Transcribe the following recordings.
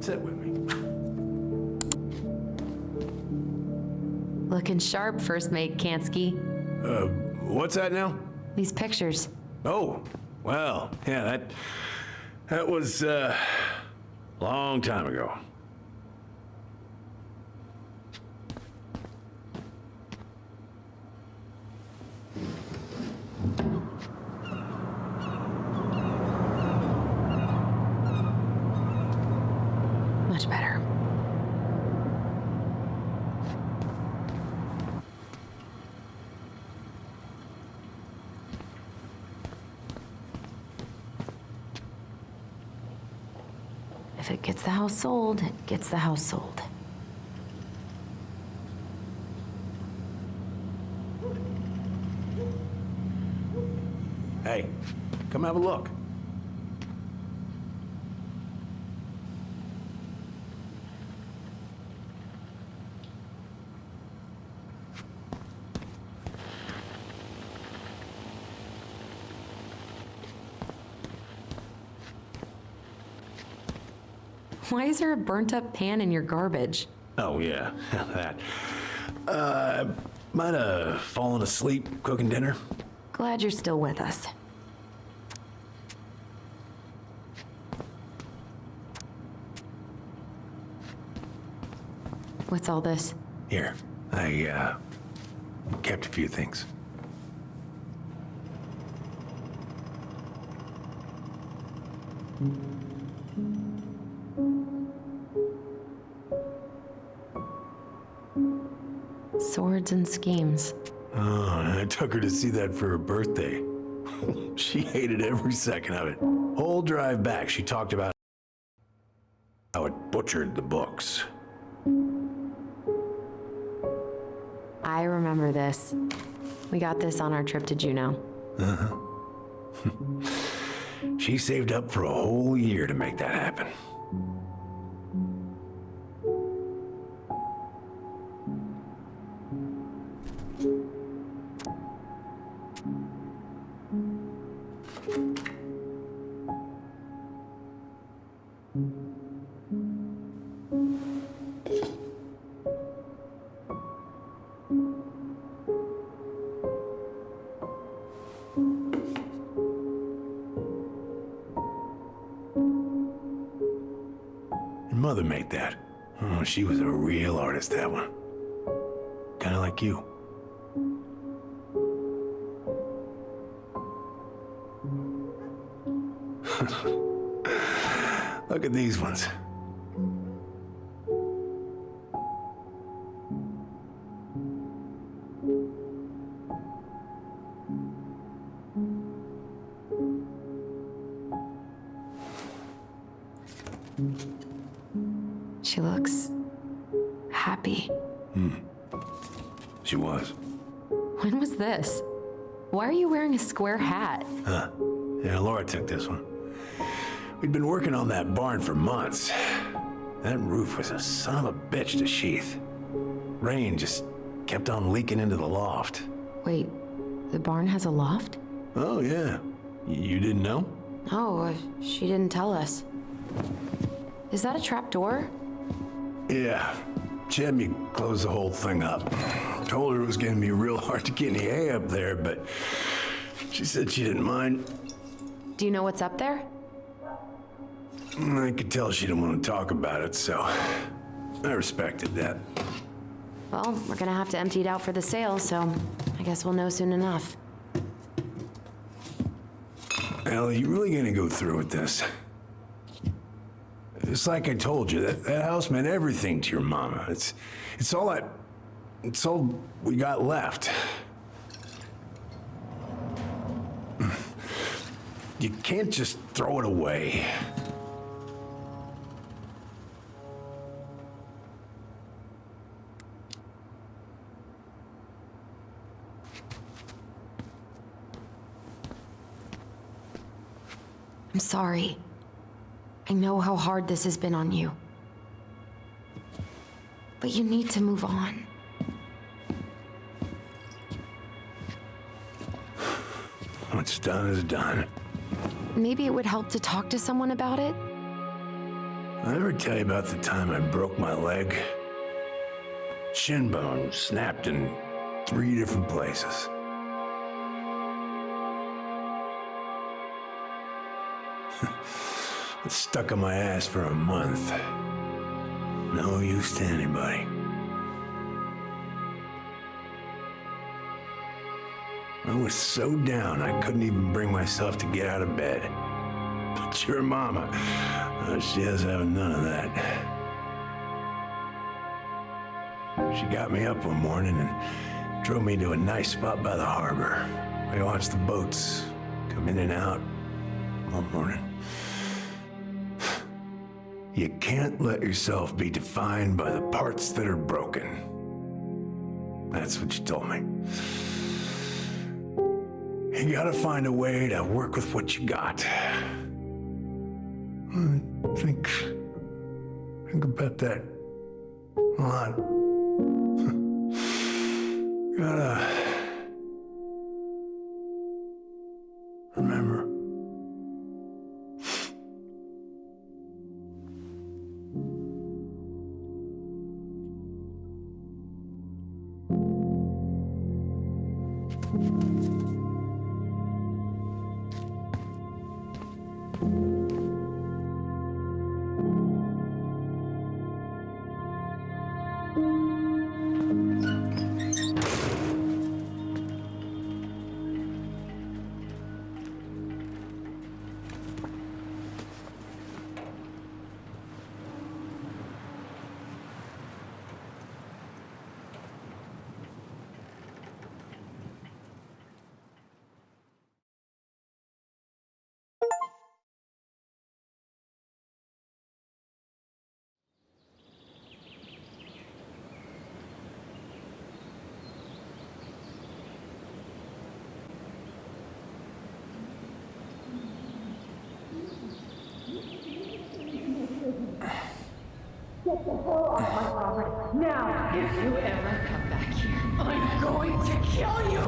Sit with me. Looking sharp, First Mate Kansky. What's that now? These pictures. Oh, well, yeah, that was, long time ago. Much better. If it gets the house sold, it gets the house sold. Hey, come have a look. Why is there a burnt-up pan in your garbage? Oh, yeah, that. Might have fallen asleep cooking dinner. Glad you're still with us. What's all this? Here, I, kept a few things. Swords and schemes. Oh, I took her to see that for her birthday. She hated every second of it. Whole drive back, she talked about how it butchered the books. I remember this. We got this on our trip to Juneau. She saved up for a whole year to make that happen. Mother made that. Oh, she was a real artist, that one. Kinda like you. Look at these ones. She looks happy. She was. When was this? Why are you wearing a square hat? Huh. Yeah, Laura took this one. We'd been working on that barn for months. That roof was a son of a bitch to sheath. Rain just kept on leaking into the loft. Wait, the barn has a loft? Oh, yeah. You didn't know? Oh, she didn't tell us. Is that a trap door? Yeah. She had me close the whole thing up. Told her it was gonna be real hard to get any hay up there, but she said she didn't mind. Do you know what's up there? I could tell she didn't want to talk about it, so I respected that. Well, we're gonna have to empty it out for the sale, so I guess we'll know soon enough. Al, you really gonna go through with this? It's like I told you, that house meant everything to your mama. It's all we got left. You can't just throw it away. I'm sorry. I know how hard this has been on you. But you need to move on. What's done is done. Maybe it would help to talk to someone about it? I ever tell you about the time I broke my leg? Shin bone snapped in 3 different places. It stuck on my ass for a month. No use to anybody. I was so down I couldn't even bring myself to get out of bed. But your mama, she has having none of that. She got me up one morning and drove me to a nice spot by the harbor. I watched the boats come in and out all morning. You can't let yourself be defined by the parts that are broken. That's what you told me. You gotta find a way to work with what you got. Think about that a lot. Gotta remember. Get the hell off my property, now! If you ever come back here, I'm going to kill you!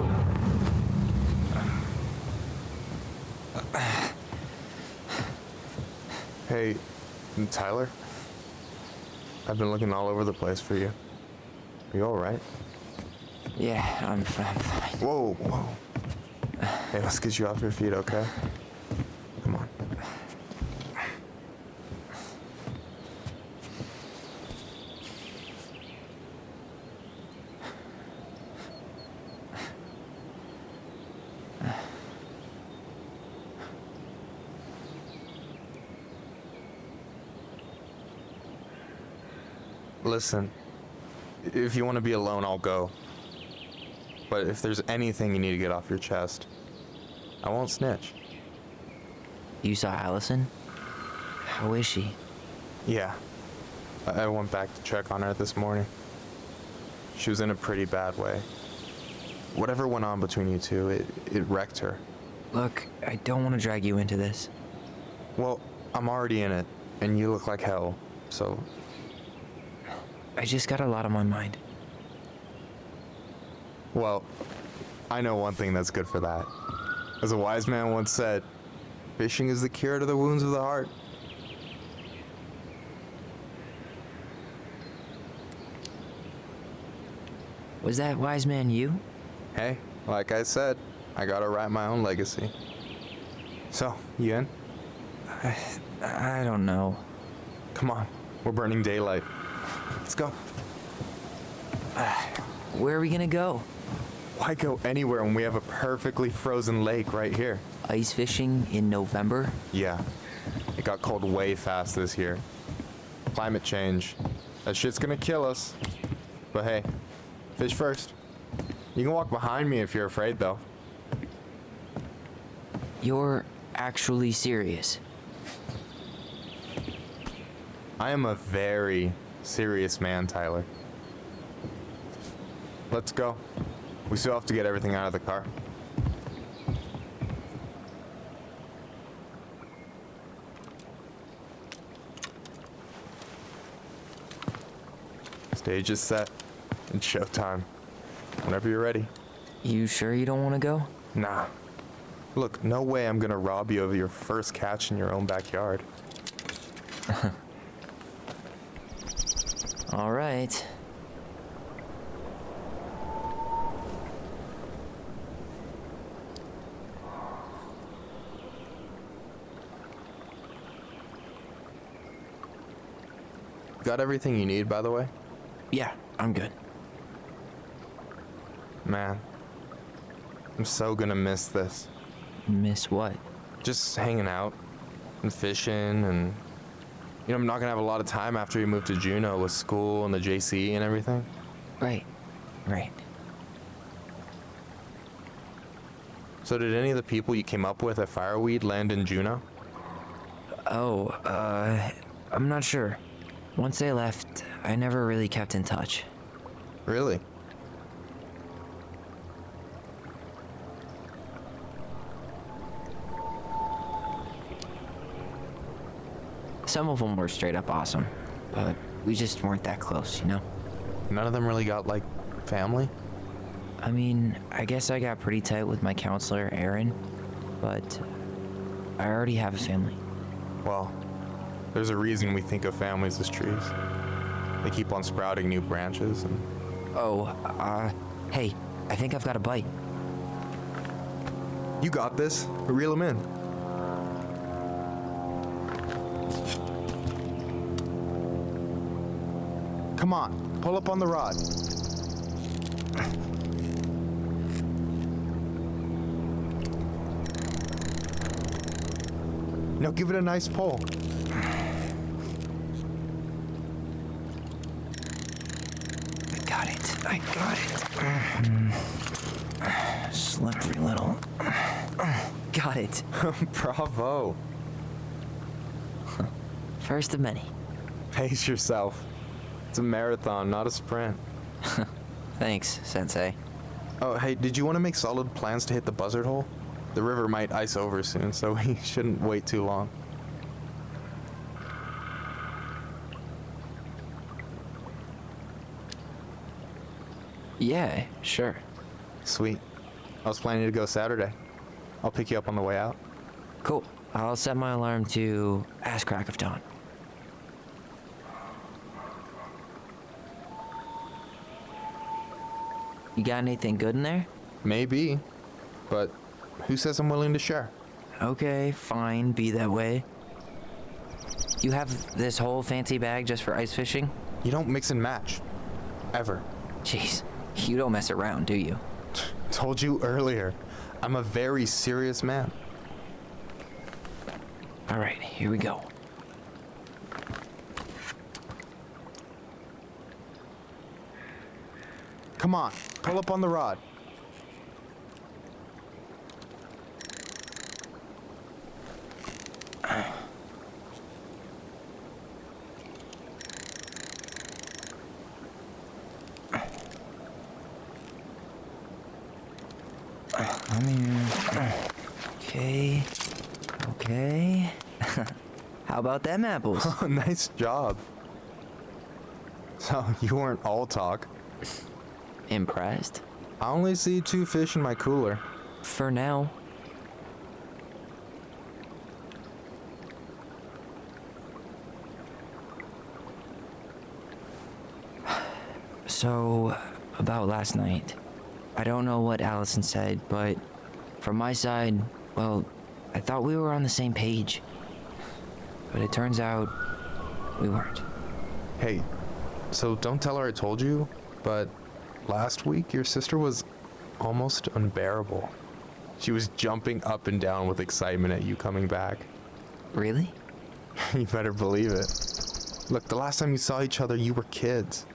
Hey, Tyler? I've been looking all over the place for you. Are you alright? Yeah, I'm fine. Whoa, whoa. Hey, let's get you off your feet, okay? Come on. Listen, if you want to be alone, I'll go. But if there's anything you need to get off your chest, I won't snitch. You saw Allison? How is she? Yeah. I went back to check on her this morning. She was in a pretty bad way. Whatever went on between you two, it wrecked her. Look, I don't want to drag you into this. Well, I'm already in it, and you look like hell, so... I just got a lot on my mind. Well, I know one thing that's good for that. As a wise man once said, fishing is the cure to the wounds of the heart. Was that wise man you? Hey, like I said, I gotta write my own legacy. So, you in? I don't know. Come on, we're burning daylight. Let's go. Where are we gonna go? Why go anywhere when we have a perfectly frozen lake right here? Ice fishing in November? Yeah, it got cold way fast this year. Climate change. That shit's gonna kill us. But hey, fish first. You can walk behind me if you're afraid, though. You're actually serious? I am a very serious man, Tyler. Let's go. We still have to get everything out of the car. Stage is set. It's showtime. Whenever you're ready. You sure you don't want to go? Nah. Look, no way I'm gonna rob you of your first catch in your own backyard. All right. Got everything you need, by the way? Yeah, I'm good. Man, I'm so gonna miss this. Miss what? Just hanging out and fishing and, I'm not gonna have a lot of time after we move to Juneau with school and the JC and everything. Right. So did any of the people you came up with at Fireweed land in Juneau? Oh, I'm not sure. Once they left, I never really kept in touch. Really? Some of them were straight up awesome, but we just weren't that close, you know? None of them really got, like, family? I mean, I guess I got pretty tight with my counselor, Aaron, but I already have a family. Well, there's a reason we think of families as trees. They keep on sprouting new branches and... Hey, I think I've got a bite. You got this. Reel them in. Come on, pull up on the rod. Now give it a nice pull. I got it. Slippery little. Got it. Bravo. First of many. Pace yourself. It's a marathon, not a sprint. Thanks, Sensei. Oh, hey, did you want to make solid plans to hit the buzzard hole? The river might ice over soon, so we shouldn't wait too long. Yeah, sure. Sweet. I was planning to go Saturday. I'll pick you up on the way out. Cool. I'll set my alarm to ass crack of dawn. You got anything good in there? Maybe, but who says I'm willing to share? Okay, fine, be that way. You have this whole fancy bag just for ice fishing? You don't mix and match. Ever. Jeez, you don't mess around, do you? Told you earlier. I'm a very serious man. All right, here we go. Come on, pull up on the rod. Okay. How about them apples? Nice job. So, you weren't all talk. Impressed? I only see 2 fish in my cooler. For now. So, about last night. I don't know what Allison said, but from my side, well, I thought we were on the same page. But it turns out we weren't. Hey, so don't tell her I told you, but last week your sister was almost unbearable. She was jumping up and down with excitement at you coming back. Really? You better believe it. Look, the last time you saw each other, you were kids.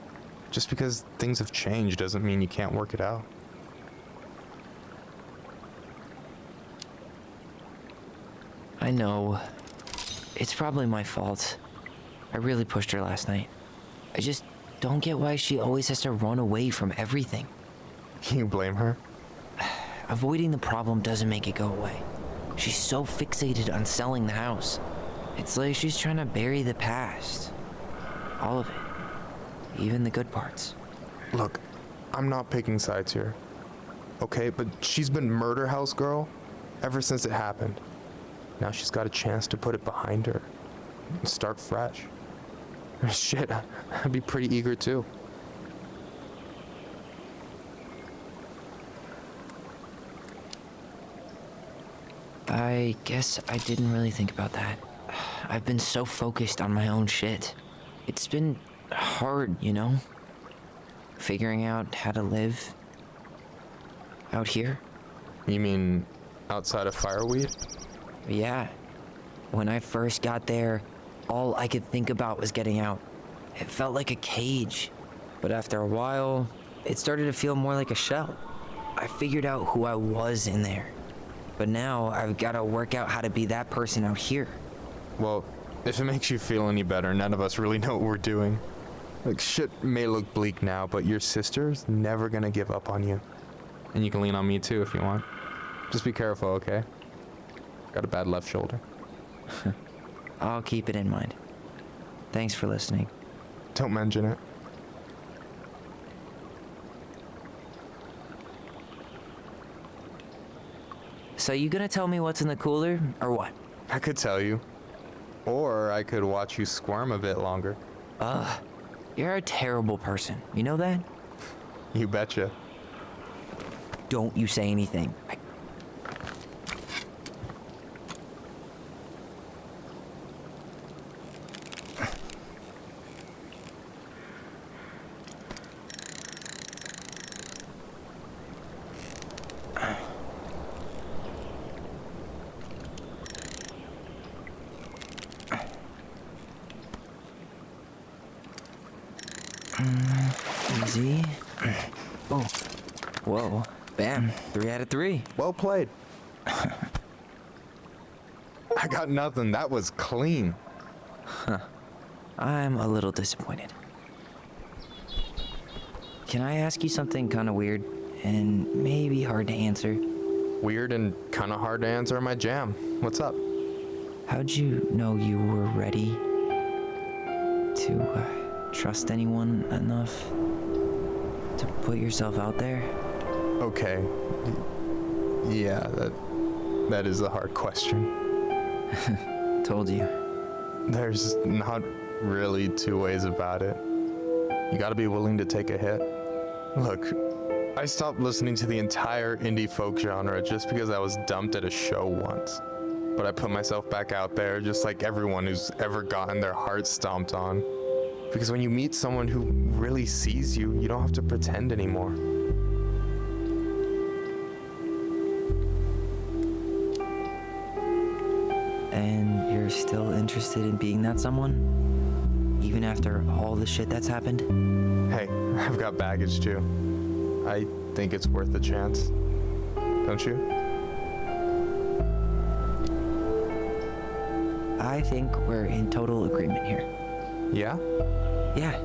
Just because things have changed doesn't mean you can't work it out. I know. It's probably my fault. I really pushed her last night. I just don't get why she always has to run away from everything. Can you blame her? Avoiding the problem doesn't make it go away. She's so fixated on selling the house. It's like she's trying to bury the past. All of it. Even the good parts. Look, I'm not picking sides here. Okay, but she's been murder house girl ever since it happened. Now she's got a chance to put it behind her and start fresh. Shit, I'd be pretty eager too. I guess I didn't really think about that. I've been so focused on my own shit. It's been hard, you know? Figuring out how to live out here. You mean outside of fireweed? Yeah. When I first got there, all I could think about was getting out. It felt like a cage. But after a while, it started to feel more like a shell. I figured out who I was in there. But now I've got to work out how to be that person out here. Well, if it makes you feel any better, none of us really know what we're doing. Like, shit may look bleak now, but your sister's never gonna give up on you. And you can lean on me too if you want. Just be careful, okay? Got a bad left shoulder. I'll keep it in mind. Thanks for listening. Don't mention it. So you gonna tell me what's in the cooler, or what? I could tell you. Or I could watch you squirm a bit longer. You're a terrible person. You know that? You betcha. Don't you say anything. Easy. Oh. Whoa. Bam. 3 out of 3. Well played. I got nothing. That was clean. I'm a little disappointed. Can I ask you something kind of weird and maybe hard to answer? Weird and kind of hard to answer my jam. What's up? How'd you know you were ready to trust anyone enough to put yourself out there? Okay. Yeah, that is a hard question. Told you. There's not really two ways about it. You gotta be willing to take a hit. Look, I stopped listening to the entire indie folk genre just because I was dumped at a show once. But I put myself back out there just like everyone who's ever gotten their heart stomped on. Because when you meet someone who really sees you, you don't have to pretend anymore. And you're still interested in being that someone? Even after all the shit that's happened? Hey, I've got baggage too. I think it's worth a chance. Don't you? I think we're in total agreement here. Yeah? Yeah.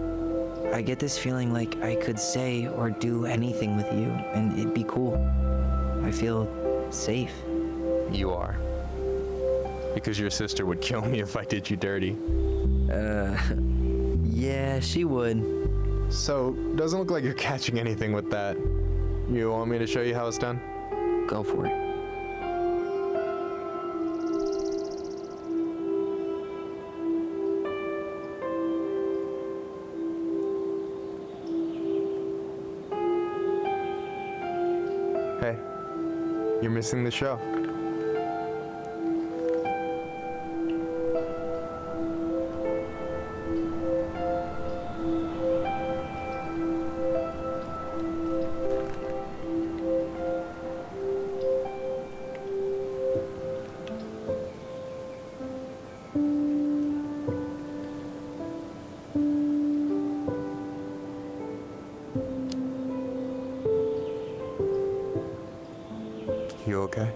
I get this feeling like I could say or do anything with you, and it'd be cool. I feel safe. You are. Because your sister would kill me if I did you dirty. Yeah, she would. So, doesn't look like you're catching anything with that. You want me to show you how it's done? Go for it. Hey, you're missing the show. You okay?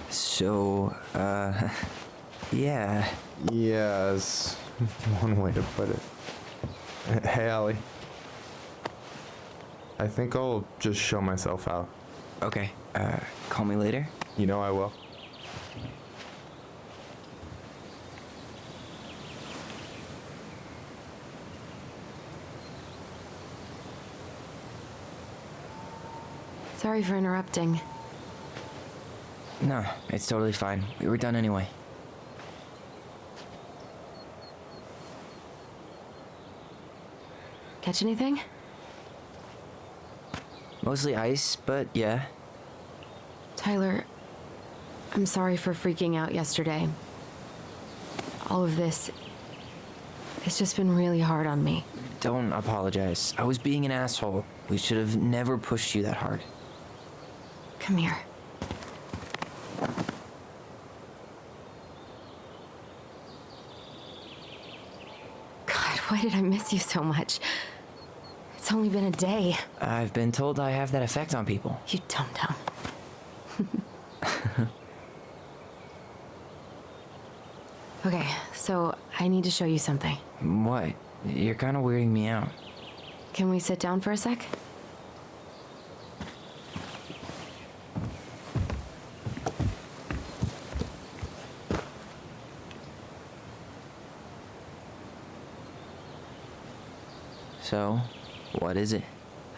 So, yeah. Yes, one way to put it. Hey, Allie. I think I'll just show myself out. Okay, call me later? You know I will. Sorry for interrupting. No, it's totally fine. We were done anyway. Catch anything? Mostly ice, but yeah. Tyler, I'm sorry for freaking out yesterday. All of this, it's just been really hard on me. Don't apologize. I was being an asshole. We should have never pushed you that hard. Come here. God, why did I miss you so much? It's only been a day. I've been told I have that effect on people. You dum-dum. Okay, so I need to show you something. What? You're kind of weirding me out. Can we sit down for a sec? So, what is it?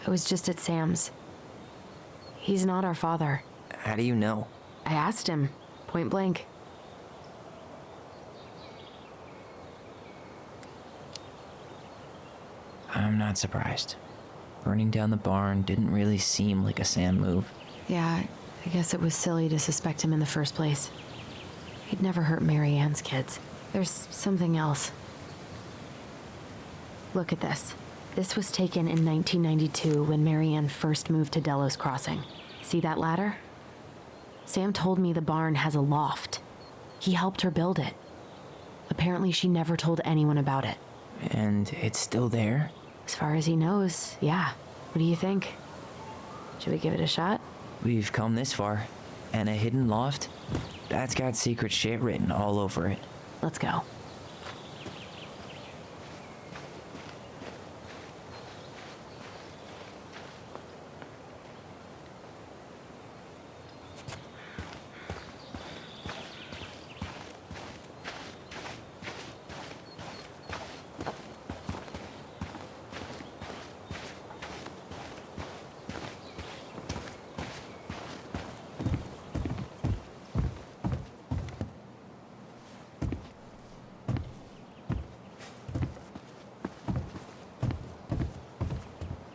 I was just at Sam's. He's not our father. How do you know? I asked him, point blank. I'm not surprised. Burning down the barn didn't really seem like a Sam move. Yeah, I guess it was silly to suspect him in the first place. He'd never hurt Mary Ann's kids. There's something else. Look at this. This was taken in 1992 when Mary Ann first moved to Delos Crossing. See that ladder? Sam told me the barn has a loft. He helped her build it. Apparently she never told anyone about it. And it's still there? As far as he knows, yeah. What do you think? Should we give it a shot? We've come this far. And a hidden loft? That's got secret shit written all over it. Let's go.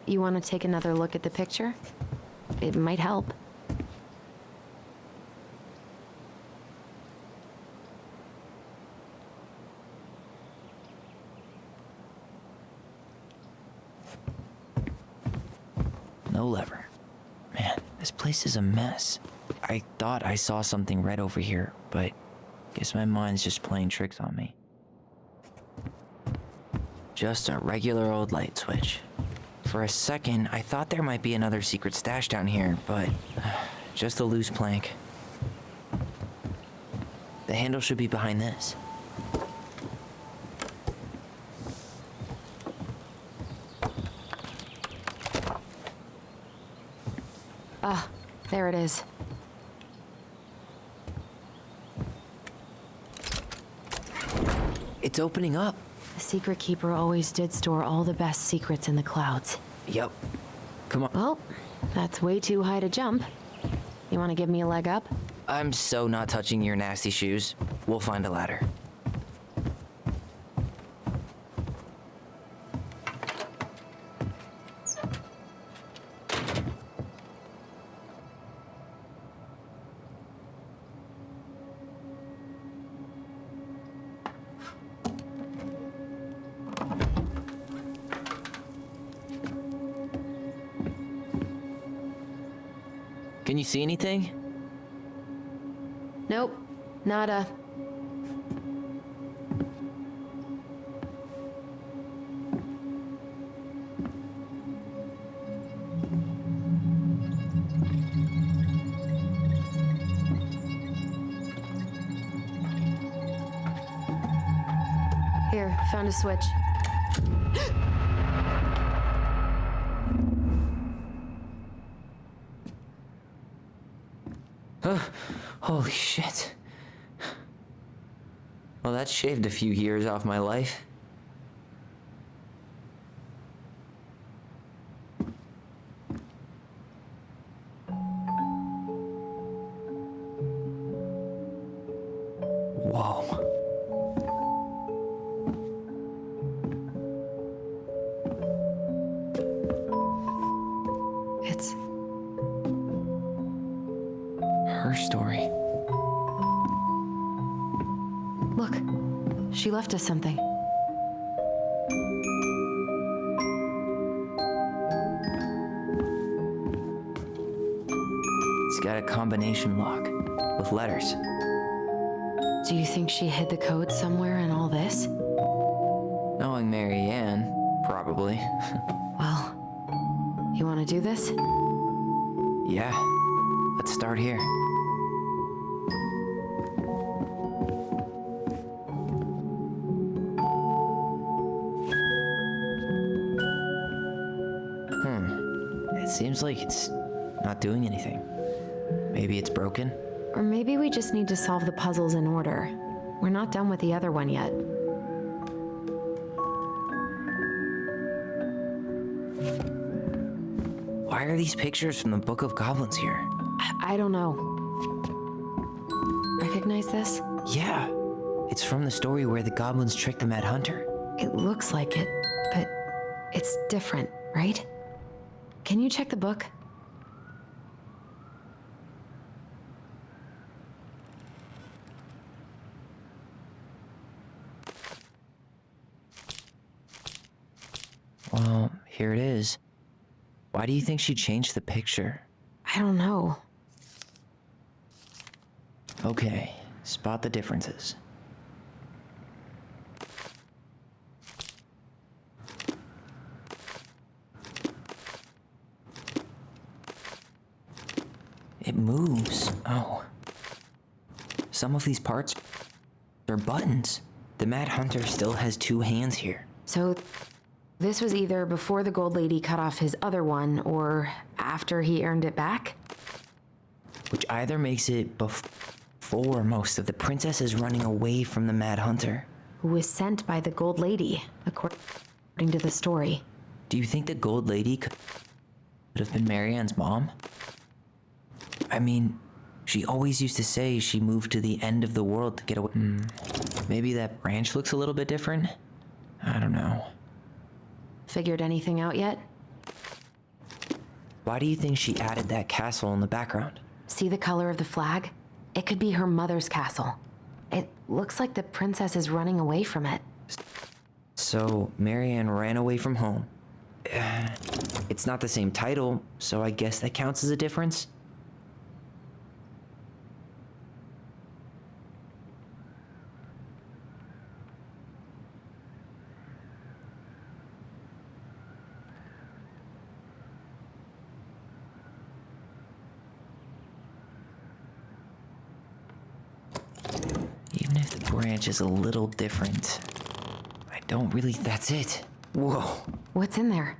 You want to take another look at the picture? It might help. No lever. Man, this place is a mess. I thought I saw something red over here, but guess my mind's just playing tricks on me. Just a regular old light switch. For a second, I thought there might be another secret stash down here, but just a loose plank. The handle should be behind this. Ah, there it is. It's opening up. The secret keeper always did store all the best secrets in the clouds. Yep. Come on. Well, that's way too high to jump. You want to give me a leg up? I'm so not touching your nasty shoes. We'll find a ladder. Can you see anything? Nope, nada. Here, found a switch. Holy shit. Well, that shaved a few years off my life. Whoa. It's Her story. Look, she left us something. It's got a combination lock with letters. Do you think she hid the code somewhere in all this? Knowing Mary Ann, probably. Well, you want to do this? Yeah, let's start here. It seems like it's not doing anything. Maybe it's broken? Or maybe we just need to solve the puzzles in order. We're not done with the other one yet. Why are these pictures from the Book of Goblins here? I don't know. Recognize this? Yeah, it's from the story where the goblins tricked the Mad Hunter. It looks like it, but it's different, right? Can you check the book? Well, here it is. Why do you think she changed the picture? I don't know. Okay, spot the differences. It moves. Oh. Some of these parts are buttons. The Mad Hunter still has two hands here. So, this was either before the Gold Lady cut off his other one, or after he earned it back? Which either makes it before most of the princesses running away from the Mad Hunter. Who was sent by the Gold Lady, according to the story. Do you think the Gold Lady could have been Marianne's mom? I mean, she always used to say she moved to the end of the world to get away. Maybe that branch looks a little bit different? I don't know. Figured anything out yet? Why do you think she added that castle in the background? See the color of the flag? It could be her mother's castle. It looks like the princess is running away from it. So, Marianne ran away from home. It's not the same title, so I guess that counts as a difference? Even if the branch is a little different, I don't really. That's it. Whoa. What's in there?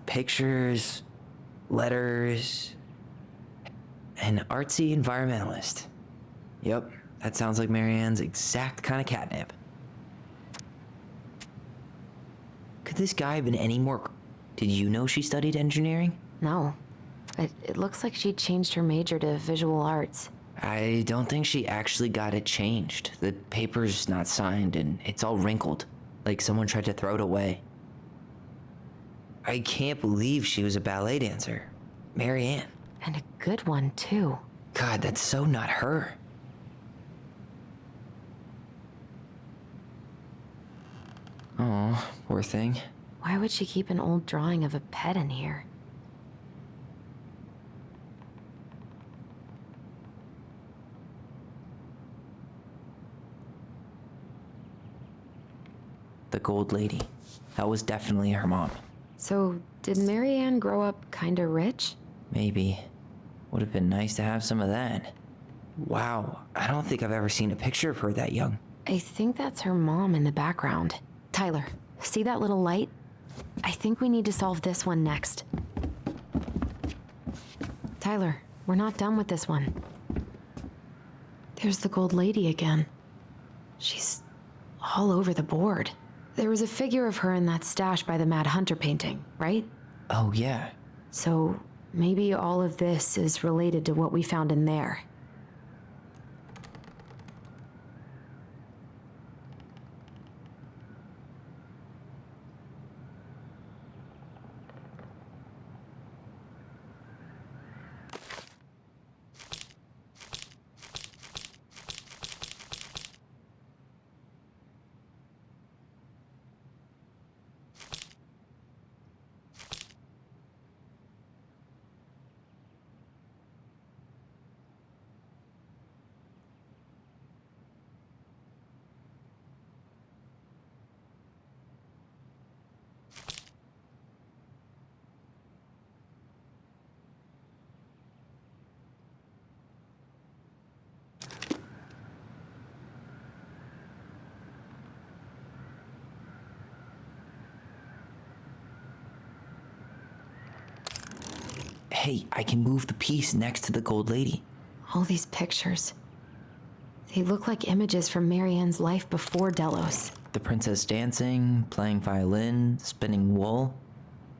Pictures, letters, an artsy environmentalist. Yep, that sounds like Marianne's exact kind of catnip. Could this guy have been any more. Did you know she studied engineering? No. It looks like she changed her major to visual arts. I don't think she actually got it changed. The paper's not signed and it's all wrinkled, like someone tried to throw it away. I can't believe she was a ballet dancer. Marianne. And a good one, too. God, that's so not her. Oh, poor thing. Why would she keep an old drawing of a pet in here? The Gold Lady. That was definitely her mom. So, did Marianne grow up kinda rich? Maybe. Would have been nice to have some of that. Wow, I don't think I've ever seen a picture of her that young. I think that's her mom in the background. Tyler, see that little light? I think we need to solve this one next. Tyler, we're not done with this one. There's the gold lady again. She's all over the board. There was a figure of her in that stash by the Mad Hunter painting, right? Oh, yeah. So maybe all of this is related to what we found in there. Hey, I can move the piece next to the gold lady. All these pictures. They look like images from Marianne's life before Delos. The princess dancing, playing violin, spinning wool.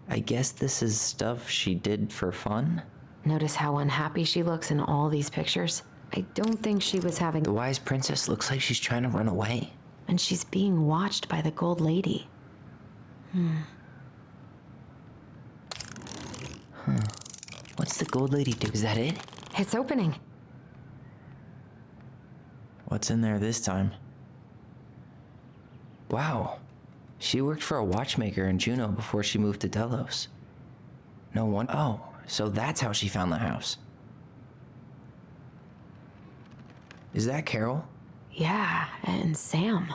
I guess this is stuff she did for fun? Notice how unhappy she looks in all these pictures? I don't think she was having... The wise princess looks like she's trying to run away. And she's being watched by the gold lady. What's the gold lady do? Is that it? It's opening. What's in there this time? Wow. She worked for a watchmaker in Juneau before she moved to Delos. No one. Oh, so that's how she found the house. Is that Carol? Yeah, and Sam.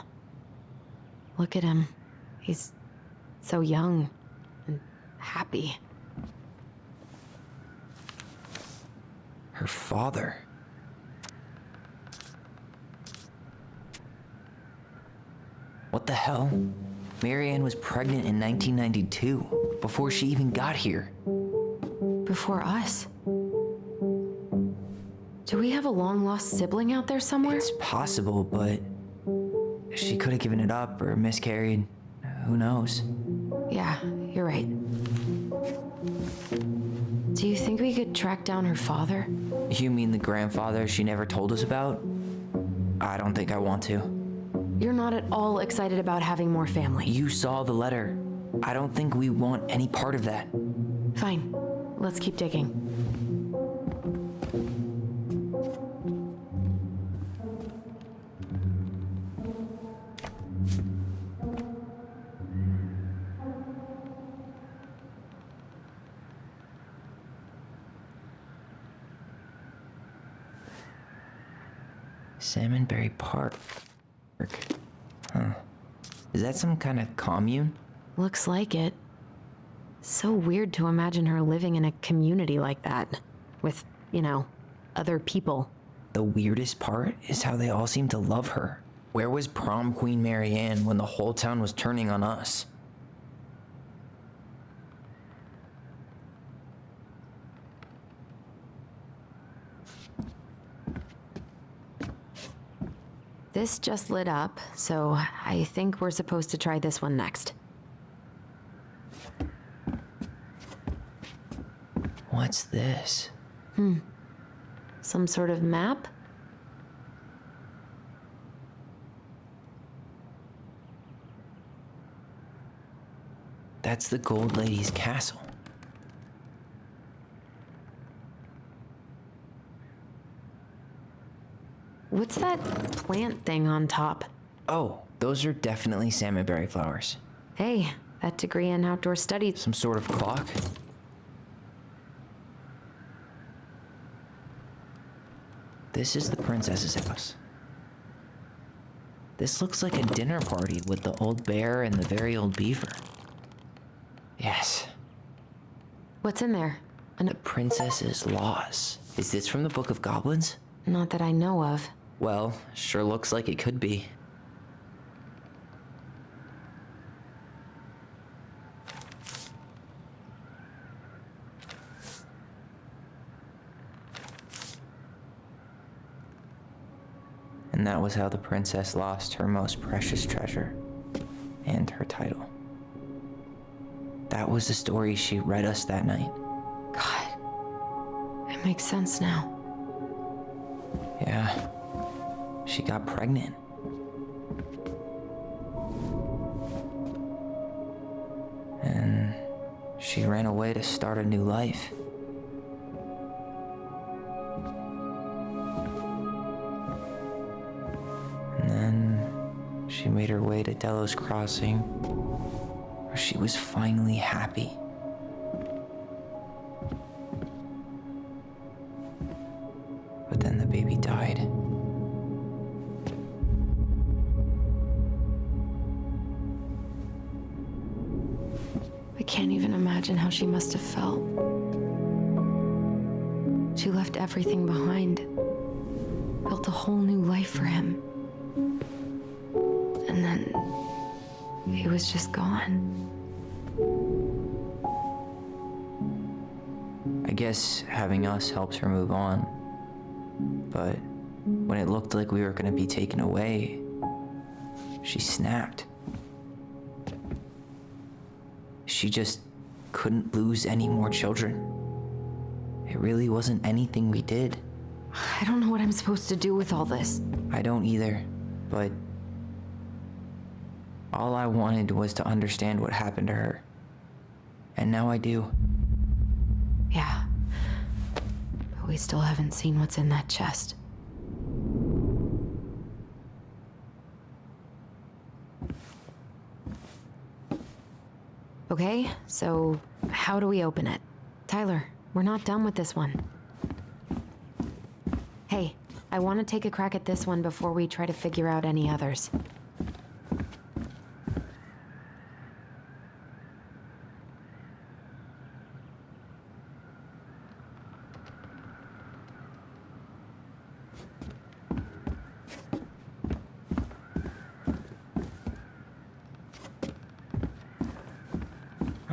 Look at him. He's so young and happy. Her father. What the hell? Marianne was pregnant in 1992, before she even got here. Before us. Do we have a long-lost sibling out there somewhere? It's possible, but she could have given it up or miscarried. Who knows? Yeah, you're right. Do you think we could track down her father? You mean the grandfather she never told us about? I don't think I want to. You're not at all excited about having more family. You saw the letter. I don't think we want any part of that. Fine. Let's keep digging. Salmonberry Park. Huh. Is that some kind of commune? Looks like it. So weird to imagine her living in a community like that. With, other people. The weirdest part is how they all seem to love her. Where was prom queen Marianne when the whole town was turning on us? This just lit up, so I think we're supposed to try this one next. What's this? Some sort of map? That's the Gold Lady's castle. What's that plant thing on top? Oh, those are definitely salmonberry flowers. Hey, that degree in outdoor studies. Some sort of clock? This is the princess's house. This looks like a dinner party with the old bear and the very old beaver. Yes. What's in there? The princess's laws. Is this from the Book of Goblins? Not that I know of. Well, sure looks like it could be. And that was how the princess lost her most precious treasure and her title. That was the story she read us that night. God, it makes sense now. Yeah, she got pregnant. And she ran away to start a new life. And then she made her way to Delos Crossing, where she was finally happy. But then the baby died. I can't even imagine how she must have felt. She left everything behind, built a whole new life for him. And then he was just gone. I guess having us helps her move on. But when it looked like we were gonna be taken away, she snapped. She just couldn't lose any more children. It really wasn't anything we did. I don't know what I'm supposed to do with all this. I don't either, but all I wanted was to understand what happened to her. And now I do. Yeah. But we still haven't seen what's in that chest. Okay, so how do we open it? Tyler, we're not done with this one. Hey, I want to take a crack at this one before we try to figure out any others.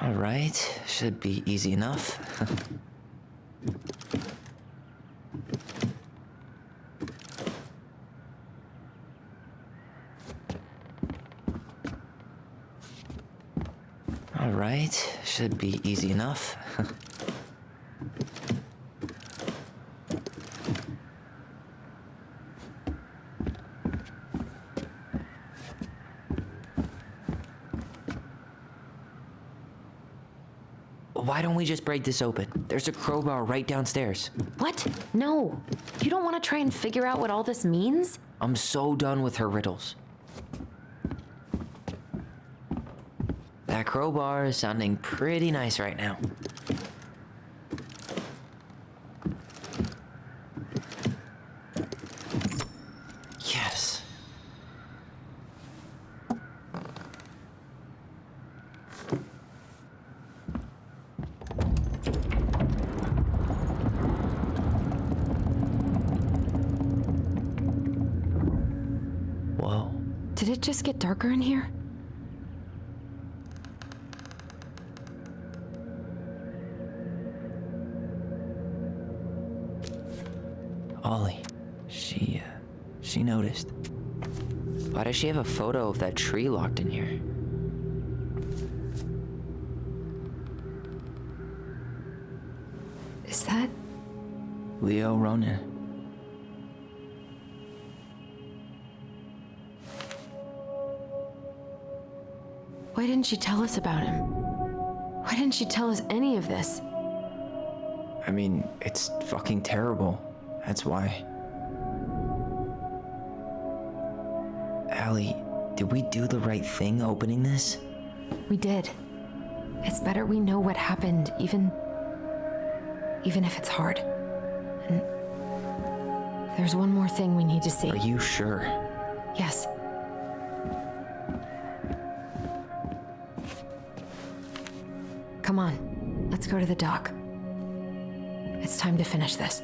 All right, should be easy enough. All right, should be easy enough. Why don't we just break this open? There's a crowbar right downstairs. What? No. You don't want to try and figure out what all this means? I'm so done with her riddles. That crowbar is sounding pretty nice right now. Yes. Whoa. Did it just get darker in here? Ollie. She noticed. Why does she have a photo of that tree locked in here? Is that... Leo Ronan. Why didn't she tell us about him? Why didn't she tell us any of this? I mean, it's fucking terrible. That's why. Allie, did we do the right thing opening this? We did. It's better we know what happened, even if it's hard. And there's one more thing we need to see. Are you sure? Yes. Come on, let's go to the dock. It's time to finish this.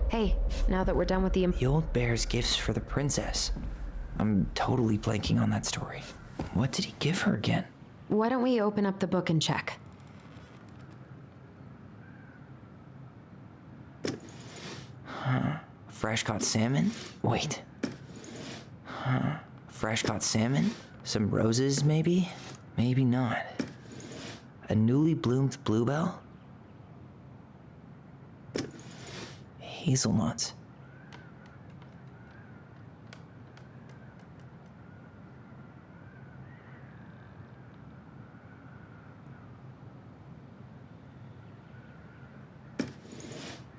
Hey, now that we're done with the The old bear's gifts for the princess. I'm totally blanking on that story. What did he give her again? Why don't we open up the book and check? Fresh caught salmon? Wait. Huh. Fresh caught salmon? Some roses, maybe? Maybe not. A newly bloomed bluebell? Hazelnuts.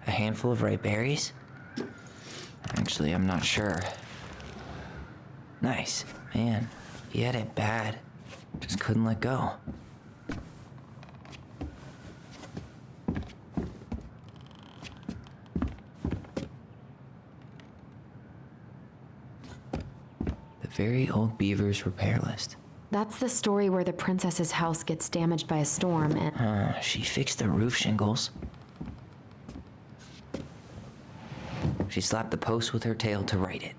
A handful of ripe berries? Actually, I'm not sure. Nice. Man, he had it bad. Just couldn't let go. The very old beaver's repair list. That's the story where the princess's house gets damaged by a storm and... She fixed the roof shingles. She slapped the post with her tail to right it.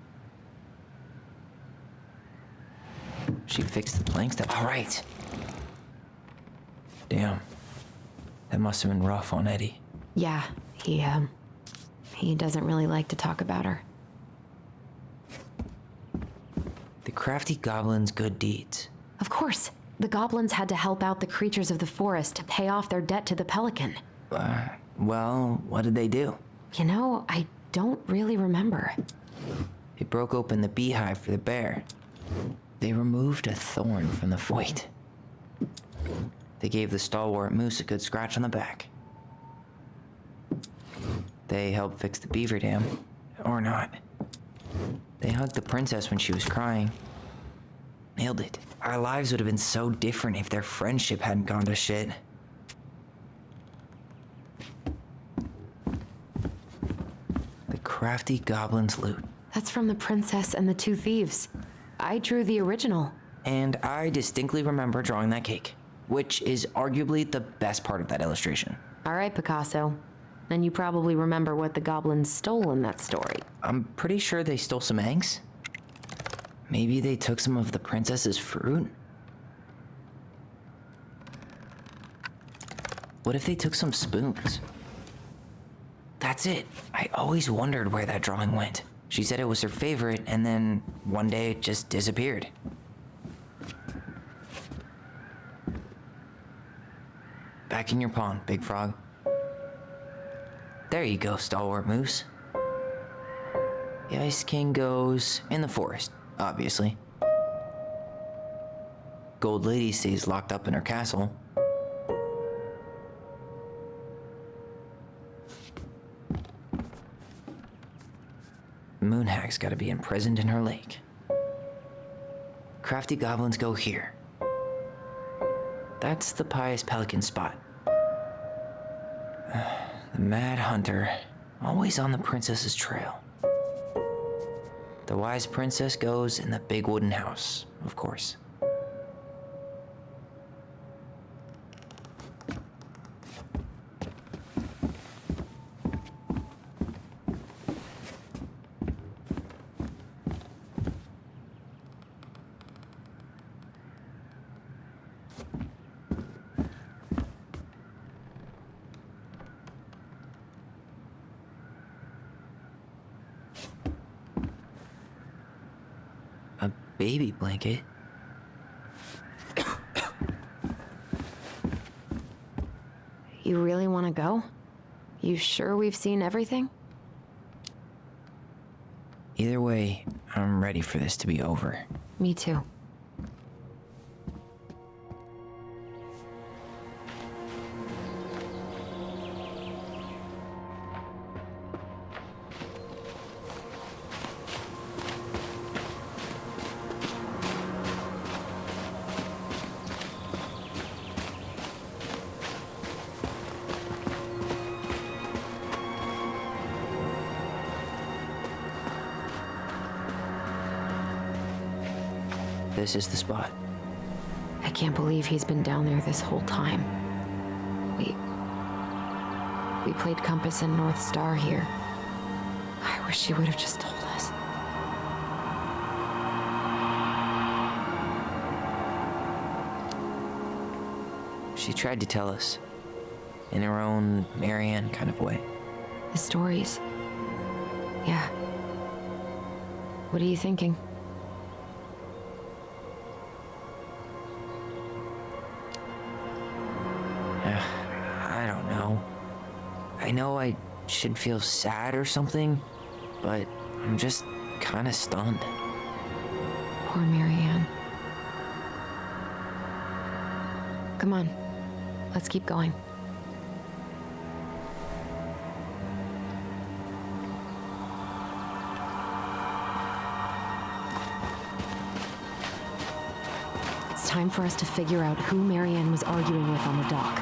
She fixed the planks that... All right. Damn. That must have been rough on Eddie. Yeah, he doesn't really like to talk about her. The crafty goblin's good deeds. Of course. The goblins had to help out the creatures of the forest to pay off their debt to the pelican. Well, what did they do? You know, I don't really remember. They broke open the beehive for the bear. They removed a thorn from the foot. They gave the stalwart moose a good scratch on the back. They helped fix the beaver dam. Or not. They hugged the princess when she was crying. Nailed it. Our lives would have been so different if their friendship hadn't gone to shit. The crafty goblin's loot. That's from The Princess and the Two Thieves. I drew the original. And I distinctly remember drawing that cake, which is arguably the best part of that illustration. All right, Picasso. Then you probably remember what the goblins stole in that story. I'm pretty sure they stole some eggs. Maybe they took some of the princess's fruit? What if they took some spoons? That's it. I always wondered where that drawing went. She said it was her favorite, and then one day it just disappeared. Back in your pond, Big Frog. There you go, Stalwart Moose. The Ice King goes in the forest, obviously. Gold Lady stays locked up in her castle. Moonhag's gotta be imprisoned in her lake. Crafty goblins go here. That's the pious pelican spot. The Mad Hunter, always on the princess's trail. The wise princess goes in the big wooden house, of course. A baby blanket? You really want to go? You sure we've seen everything? Either way, I'm ready for this to be over. Me too. This is the spot. I can't believe he's been down there this whole time. We played Compass and North Star here. I wish she would have just told us. She tried to tell us, in her own Marianne kind of way. The stories. Yeah. What are you thinking? I don't know. I know I should feel sad or something, but I'm just kind of stunned. Poor Marianne. Come on, let's keep going. It's time for us to figure out who Marianne was arguing with on the dock.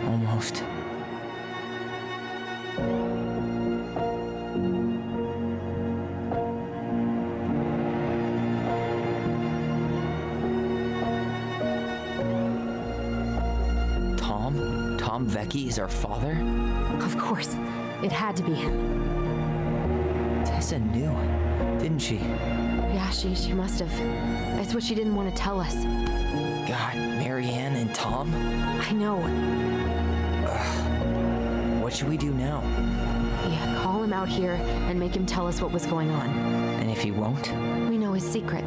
Almost. Tom Vecchi is our father? Of course, it had to be him. Tessa knew, didn't she? Yeah, she must have. That's what she didn't want to tell us. God, Marianne and Tom? I know. What should we do now? Yeah, call him out here and make him tell us what was going on. And if he won't? We know his secret.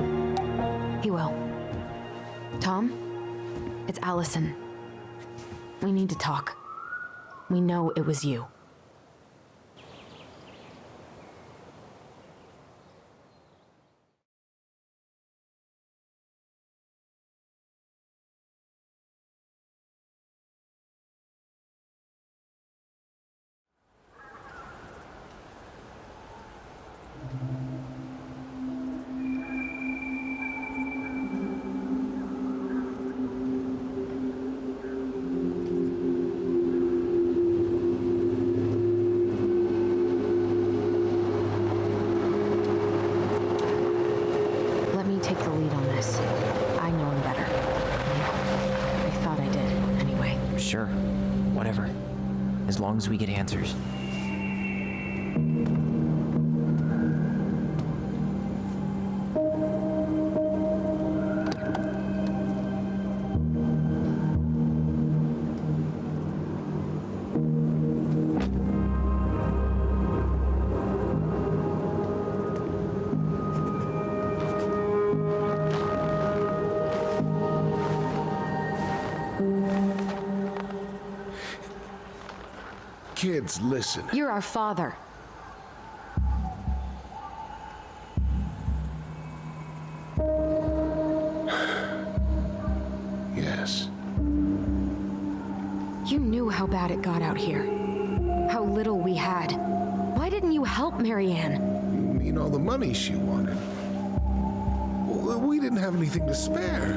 He will. Tom? It's Allison. We need to talk. We know it was you. Let me take the lead on this. I know him better. I thought I did, anyway. Sure, whatever. As long as we get answers. Kids, listen. You're our father. Yes. You knew how bad it got out here. How little we had. Why didn't you help Marianne? You mean all the money she wanted? Well, we didn't have anything to spare.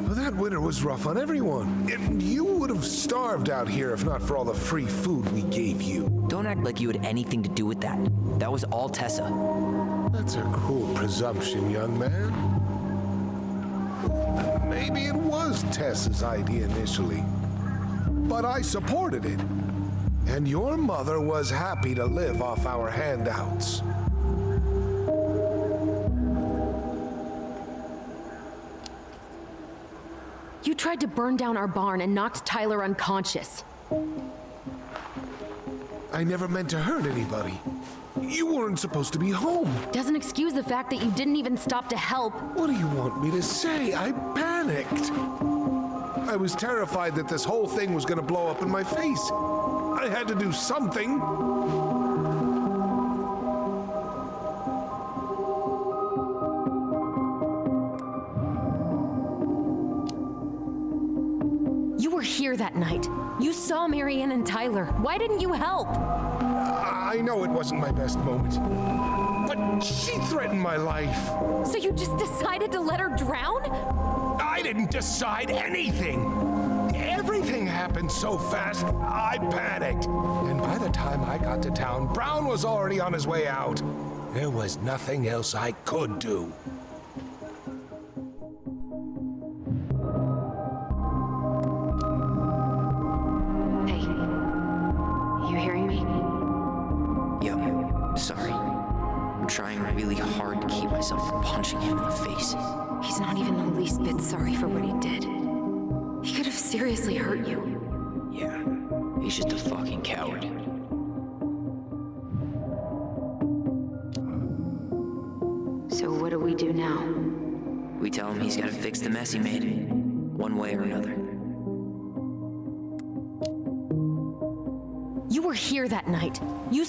Well, that winter was rough on everyone. And you would have starved out here if not for all the free food we gave you. Don't act like you had anything to do with that. That was all Tessa. That's a cruel presumption, young man. Maybe it was Tessa's idea initially, but I supported it. And your mother was happy to live off our handouts. You tried to burn down our barn and knocked Tyler unconscious. I never meant to hurt anybody. You weren't supposed to be home. Doesn't excuse the fact that you didn't even stop to help. What do you want me to say? I panicked. I was terrified that this whole thing was going to blow up in my face. I had to do something. You were here that night. You saw Marianne and Tyler. Why didn't you help? I know it wasn't my best moment, but she threatened my life. So you just decided to let her drown? I didn't decide anything. Everything happened happened so fast, I panicked. And by the time I got to town, Brown was already on his way out. There was nothing else I could do. Hey, you hearing me? Yo, sorry. I'm trying really hard to keep myself from punching him in the face. He's not even the least bit sorry for what he did. He could have seriously hurt you. Yeah, he's just a fucking coward. So what do we do now? We tell him he's gotta fix the mess he made, one way or another. You were here that night. You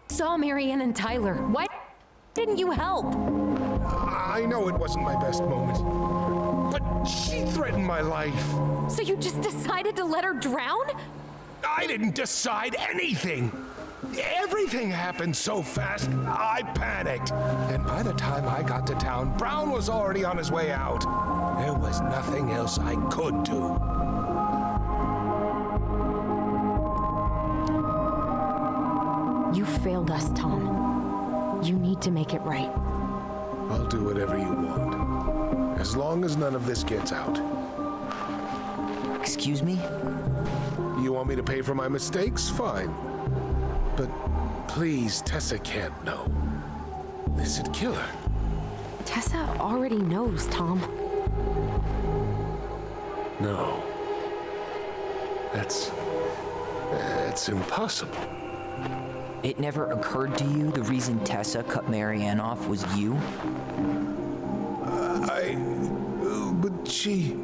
saw Marianne and Tyler. Why didn't you help? I know it wasn't my best moment, but she threatened my life. So you just decided to let her drown? I didn't decide anything. Everything happened so fast, I panicked. And by the time I got to town, Brown was already on his way out. There was nothing else I could do. You failed us, Tom. You need to make it right. I'll do whatever you want, as long as none of this gets out. Excuse me? You want me to pay for my mistakes? Fine. But please, Tessa can't know. This'd kill her. Tessa already knows, Tom. No. That's impossible. It never occurred to you the reason Tessa cut Marianne off was you? But she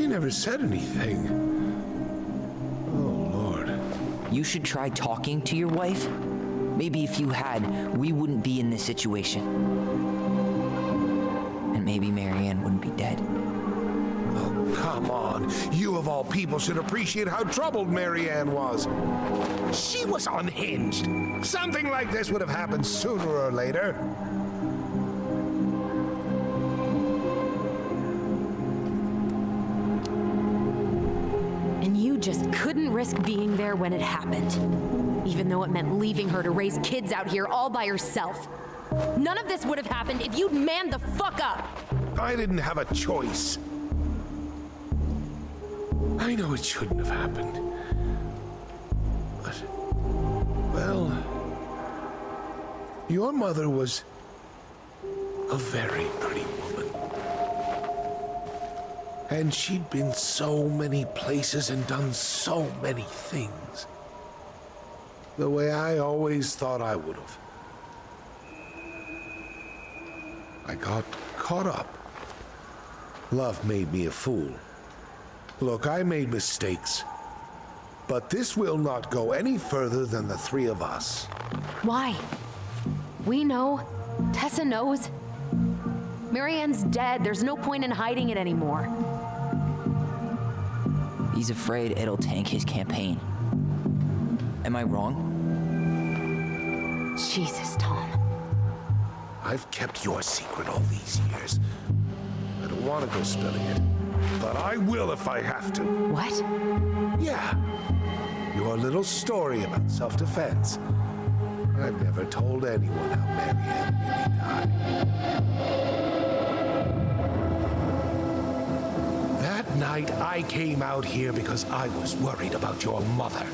never said anything. Oh, Lord. You should try talking to your wife. Maybe if you had, we wouldn't be in this situation. And maybe Marianne wouldn't be dead. Oh, come on. You of all people should appreciate how troubled Marianne was. She was unhinged. Something like this would have happened sooner or later. And you just couldn't risk being there when it happened. Even though it meant leaving her to raise kids out here all by herself. None of this would have happened if you'd manned the fuck up! I didn't have a choice. I know it shouldn't have happened. But, well, your mother was a very pretty woman. And she'd been so many places and done so many things. The way I always thought I would have. I got caught up. Love made me a fool. Look, I made mistakes. But this will not go any further than the three of us. Why? We know. Tessa knows. Marianne's dead. There's no point in hiding it anymore. He's afraid it'll tank his campaign. Am I wrong? Jesus, Tom. I've kept your secret all these years. I don't want to go spilling it, but I will if I have to. What? Yeah. Your little story about self-defense. I've never told anyone how Marianne really died. That night, I came out here because I was worried about your mother.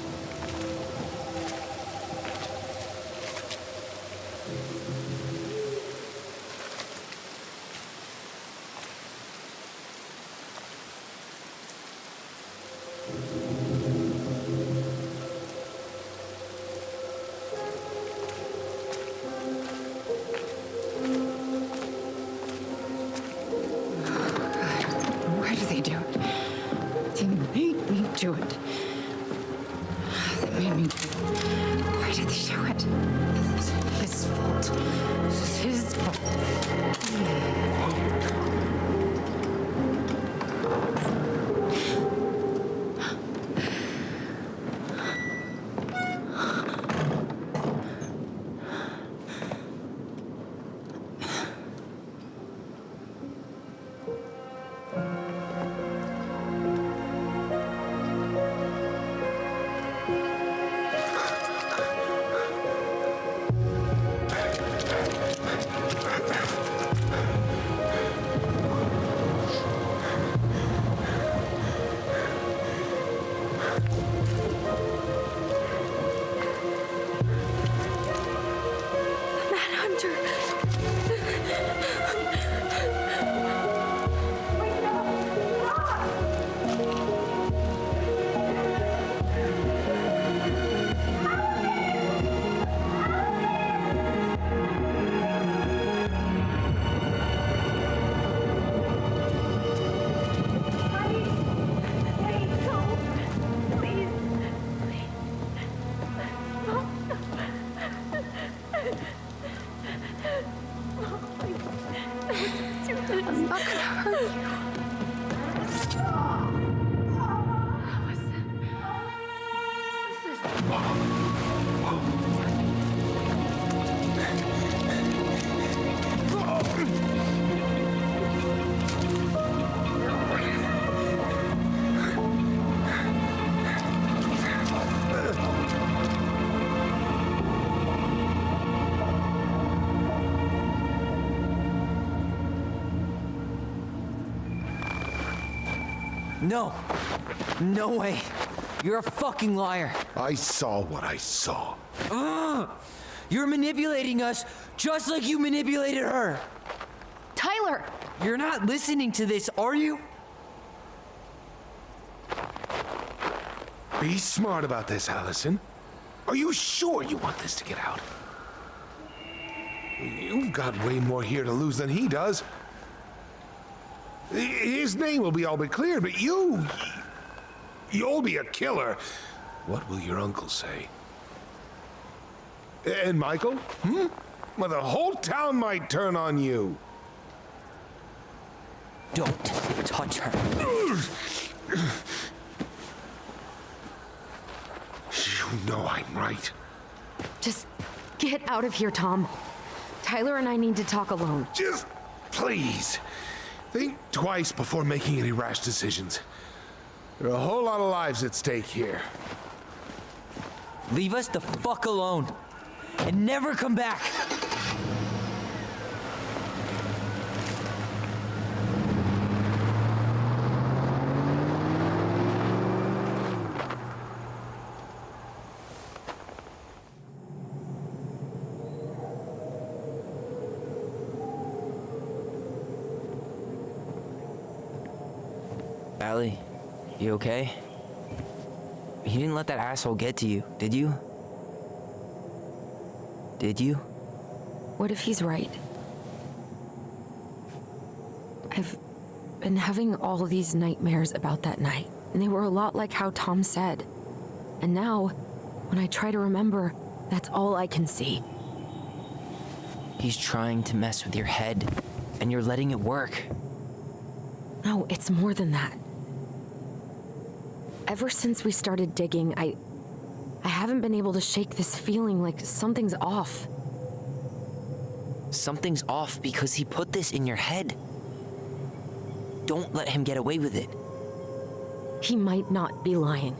Why do they do it? They made me do it. hurt you. No. No way. You're a fucking liar. I saw what I saw. You're manipulating us just like you manipulated her. Tyler! You're not listening to this, are you? Be smart about this, Allison. Are you sure you want this to get out? You've got way more here to lose than he does. His name will be all but clear, but you'll be a killer. What will your uncle say? And Michael? Well, the whole town might turn on you. Don't touch her. You know I'm right. Just get out of here, Tom. Tyler and I need to talk alone. Just please, think twice before making any rash decisions. There are a whole lot of lives at stake here. Leave us the fuck alone. And never come back. Allie, you okay? You didn't let that asshole get to you, did you? Did you? What if he's right? I've been having all these nightmares about that night, and they were a lot like how Tom said. And now, when I try to remember, that's all I can see. He's trying to mess with your head, and you're letting it work. No, it's more than that. Ever since we started digging, I haven't been able to shake this feeling like something's off. Something's off because he put this in your head. Don't let him get away with it. He might not be lying.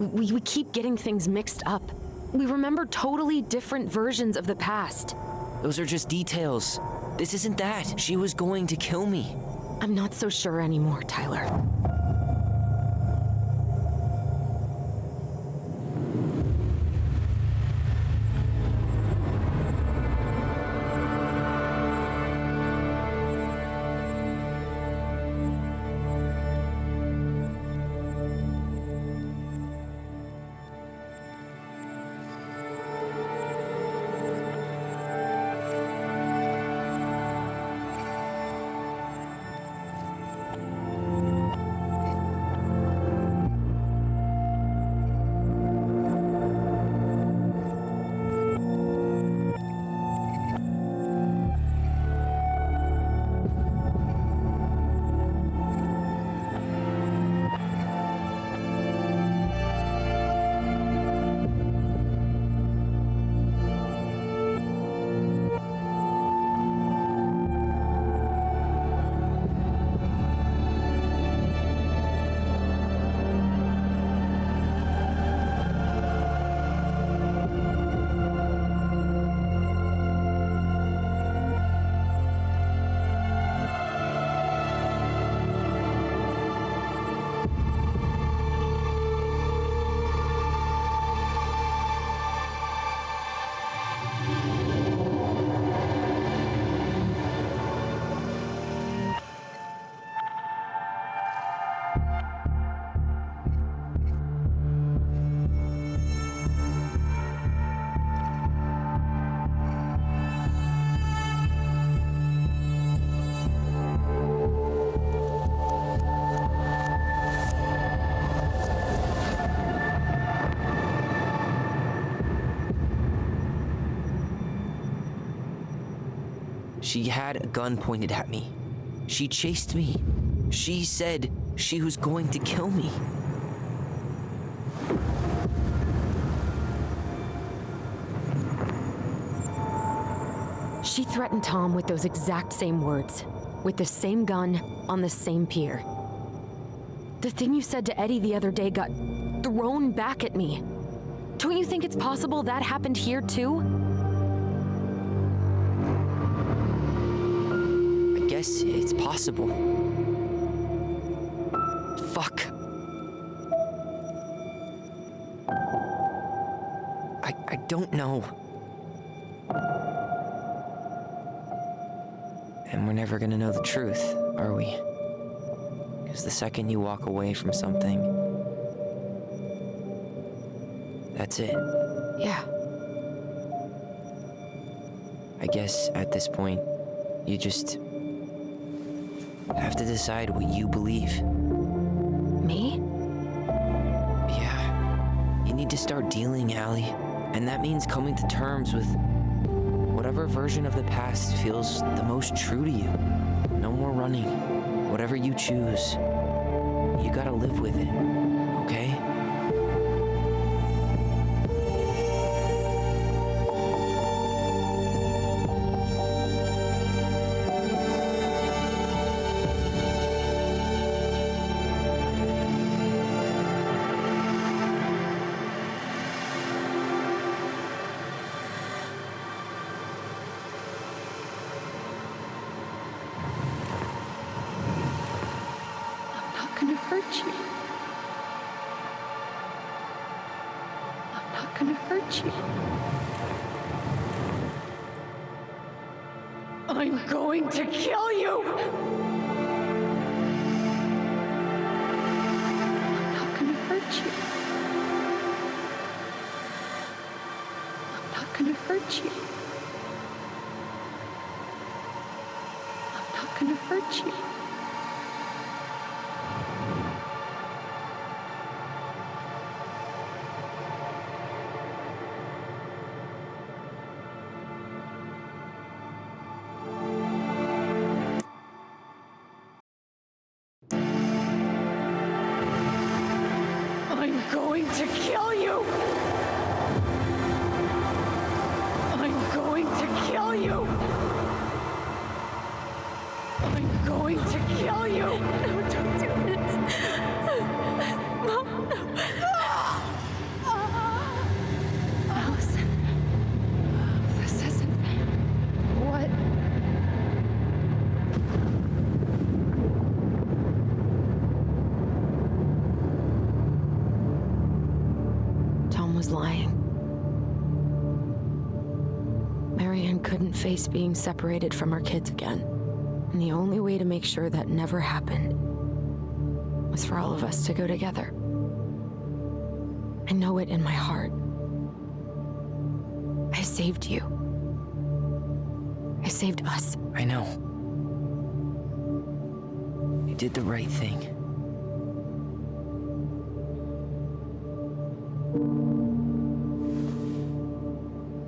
We keep getting things mixed up. We remember totally different versions of the past. Those are just details. This isn't that. She was going to kill me. I'm not so sure anymore, Tyler. She had a gun pointed at me. She chased me. She said she was going to kill me. She threatened Tom with those exact same words, with the same gun, on the same pier. The thing you said to Eddie the other day got thrown back at me. Don't you think it's possible that happened here too? I guess it's possible. Fuck. I don't know. And we're never gonna know the truth, are we? Because the second you walk away from something, that's it. Yeah. I guess at this point, you just have to decide what you believe. Me? Yeah. You need to start dealing, Allie. And that means coming to terms with whatever version of the past feels the most true to you. No more running. Whatever you choose, you gotta live with it, okay? I'm not gonna hurt you. I'm not gonna hurt you. I'm going to kill you! I'm not gonna hurt you. I'm not gonna hurt you. I'm not gonna hurt you. I'm going to kill you! I'm going to kill you! I'm going to kill you! No, don't do this. Mom, no. Allison. This isn't... What? Tom was lying. Marianne couldn't face being separated from her kids again. And the only way to make sure that never happened was for all of us to go together. I know it in my heart. I saved you. I saved us. I know. You did the right thing.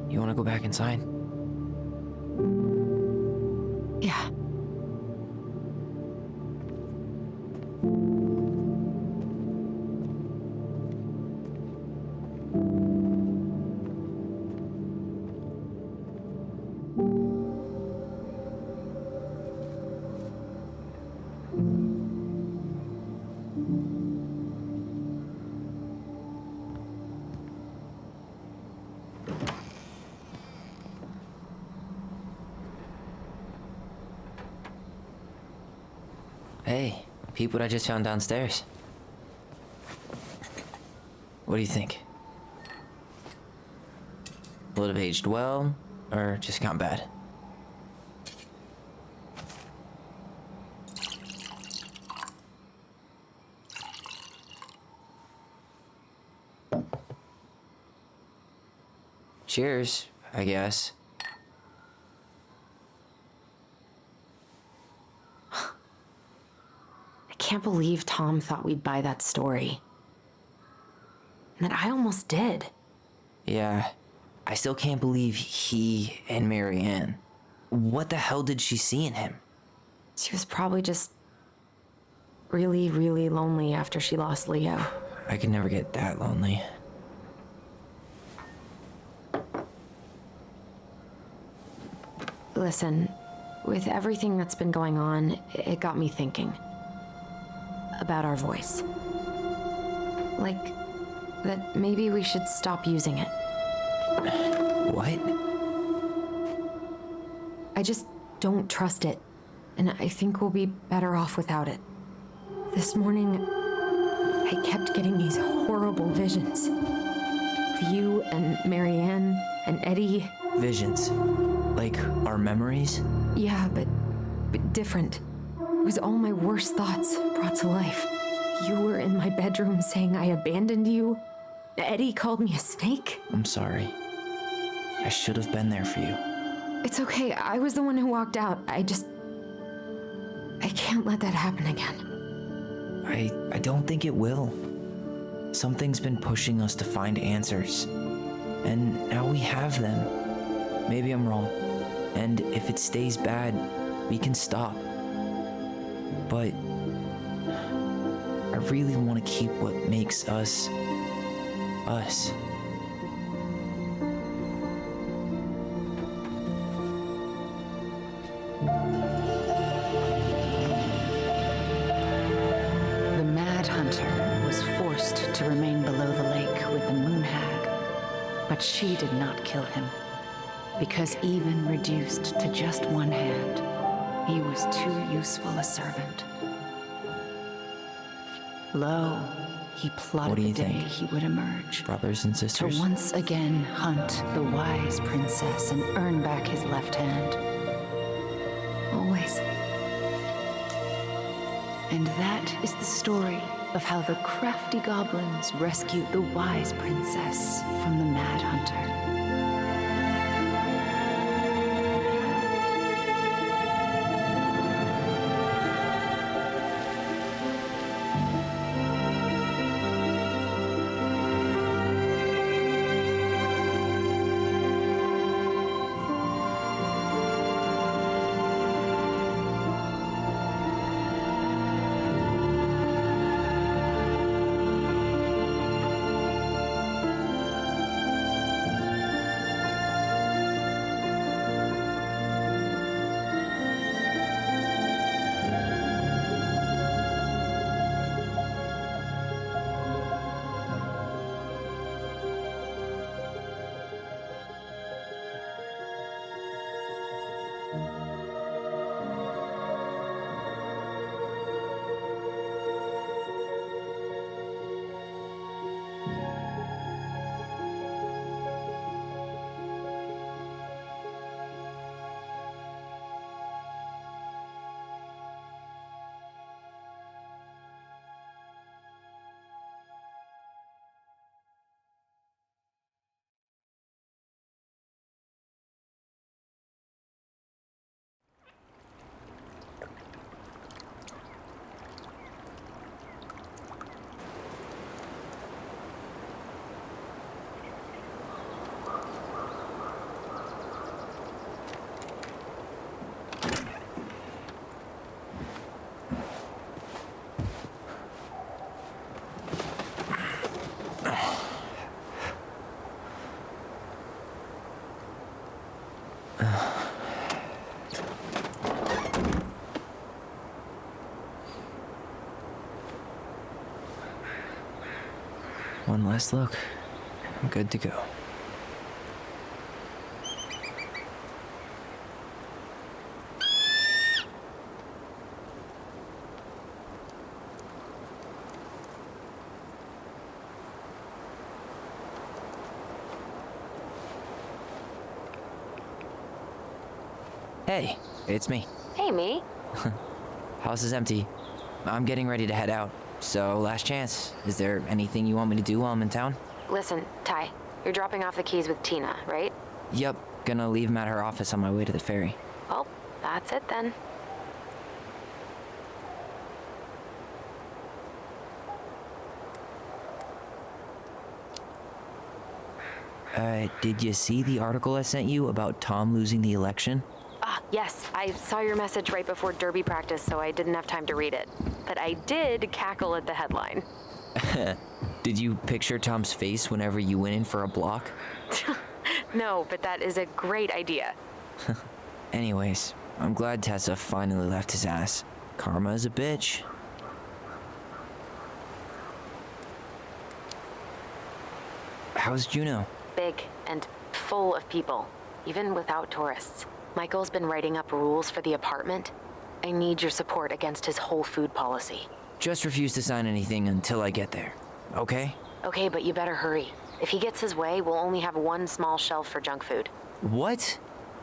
You want to go back inside? Yeah. Hey, peep what I just found downstairs. What do you think? Will it have aged well, or just gone bad? Cheers, I guess. I can't believe Tom thought we'd buy that story. And that I almost did. Yeah, I still can't believe he and Marianne. What the hell did she see in him? She was probably just really, really lonely after she lost Leo. I could never get that lonely. Listen, with everything that's been going on, it got me thinking about our voice. Like, that maybe we should stop using it. What? I just don't trust it, and I think we'll be better off without it. This morning, I kept getting these horrible visions. Of you and Marianne and Eddie. Visions? Like our memories? Yeah, but different. It was all my worst thoughts brought to life. You were in my bedroom saying I abandoned you. Eddie called me a snake. I'm sorry. I should have been there for you. It's okay, I was the one who walked out. I can't let that happen again. I don't think it will. Something's been pushing us to find answers. And now we have them. Maybe I'm wrong. And if it stays bad, we can stop. But I really want to keep what makes us, us. The Mad Hunter was forced to remain below the lake with the Moon Hag, but she did not kill him, because even reduced to just one hand, he was too useful a servant. Lo, he What plotted do the you day think? he would emerge, Brothers and to sisters? once again hunt the wise princess and earn back his left hand. Always. And that is the story of how the crafty goblins rescued the wise princess from the Mad Hunter. One last look. I'm good to go. Hey, it's me. Hey, me. House is empty. I'm getting ready to head out. So, last chance. Is there anything you want me to do while I'm in town? Listen, Ty, you're dropping off the keys with Tina, right? Yep, gonna leave them at her office on my way to the ferry. Well, that's it then. Did you see the article I sent you about Tom losing the election? Ah, Yes, I saw your message right before derby practice, so I didn't have time to read it. But I did cackle at the headline. Did you picture Tom's face whenever you went in for a block? No, but that is a great idea. Anyways, I'm glad Tessa finally left his ass. Karma is a bitch. How's Juno? Big and full of people, even without tourists. Michael's been writing up rules for the apartment. I need your support against his whole food policy. Just refuse to sign anything until I get there, okay? Okay, but you better hurry. If he gets his way, we'll only have one small shelf for junk food. What?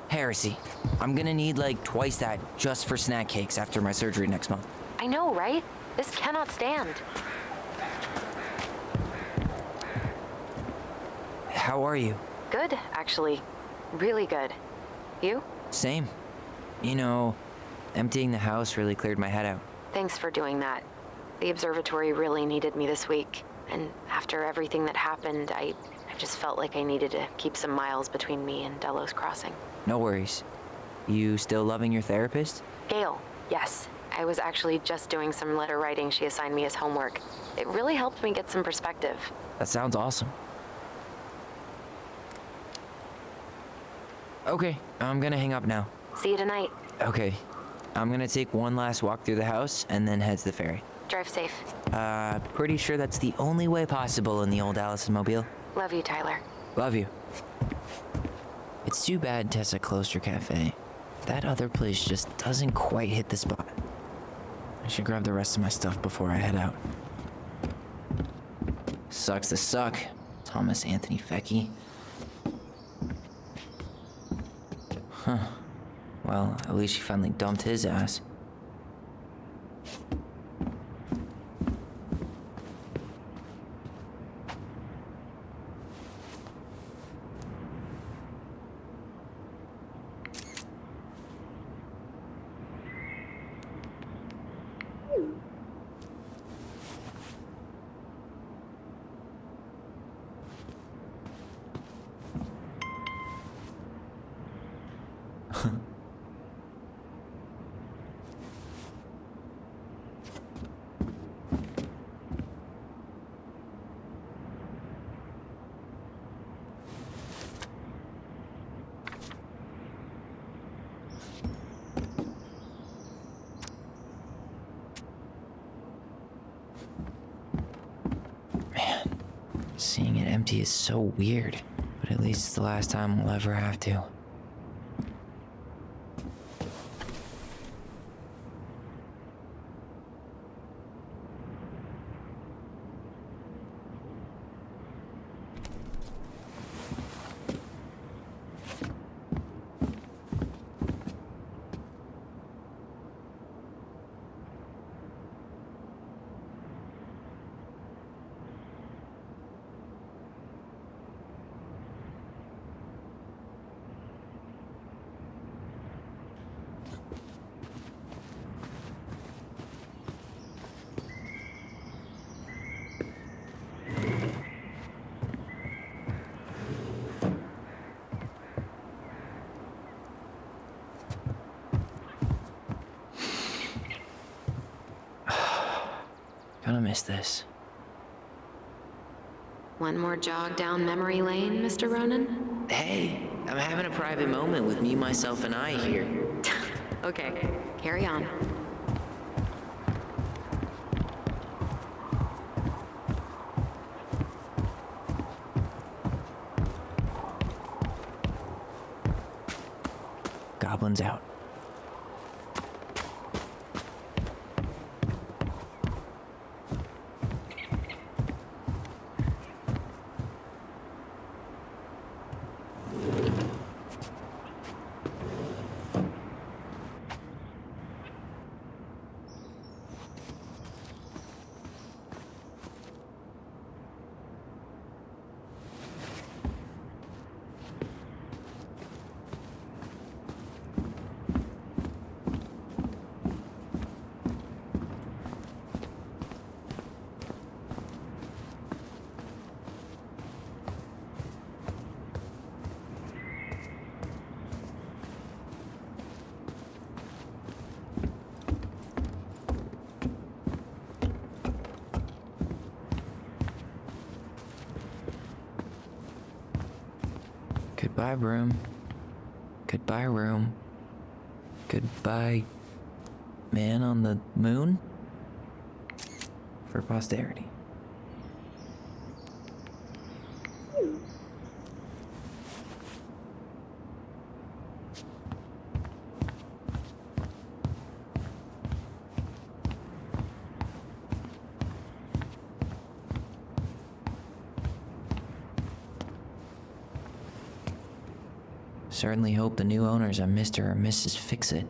Heresy. I'm gonna need like twice that just for snack cakes after my surgery next month. I know, right? This cannot stand. How are you? Good, actually. Really good. You? Same. You know, emptying the house really cleared my head out. Thanks for doing that. The observatory really needed me this week. And after everything that happened, I just felt like I needed to keep some miles between me and Delos Crossing. No worries. You still loving your therapist? Gail, yes. I was actually just doing some letter writing she assigned me as homework. It really helped me get some perspective. That sounds awesome. Okay, I'm gonna hang up now. See you tonight. Okay, I'm gonna take one last walk through the house and then head to the ferry. Drive safe. Pretty sure that's the only way possible in the old Allison mobile. Love you, Tyler. Love you. It's too bad Tessa closed her cafe. That other place just doesn't quite hit the spot. I should grab the rest of my stuff before I head out. Sucks to suck, Thomas Anthony Fecky. Huh. Well, at least she finally dumped his ass. Seeing it empty is so weird, but at least it's the last time we'll ever have to. Gonna miss this. One more jog down memory lane, Mr. Ronan? Hey, I'm having a private moment with me, myself, and I here. Okay, carry on. Goblins out. Goodbye, broom. Goodbye, room. Goodbye, man on the moon? For posterity. Certainly hope the new owners are Mr. or Mrs. Fix-It.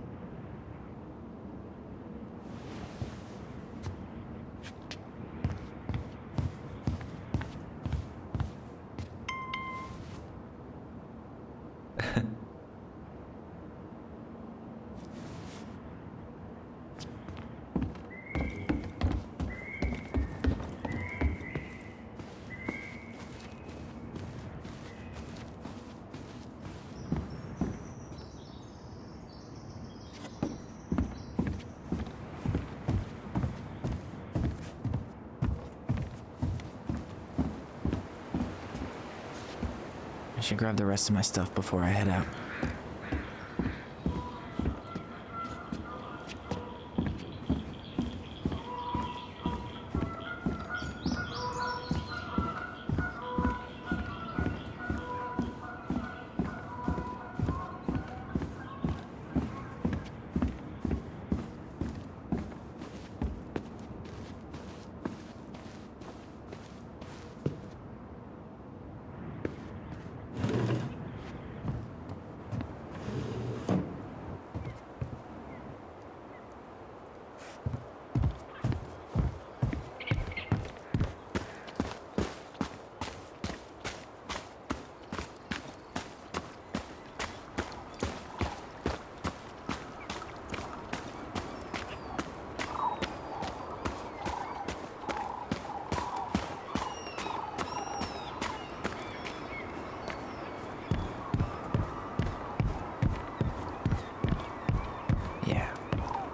I should grab the rest of my stuff before I head out.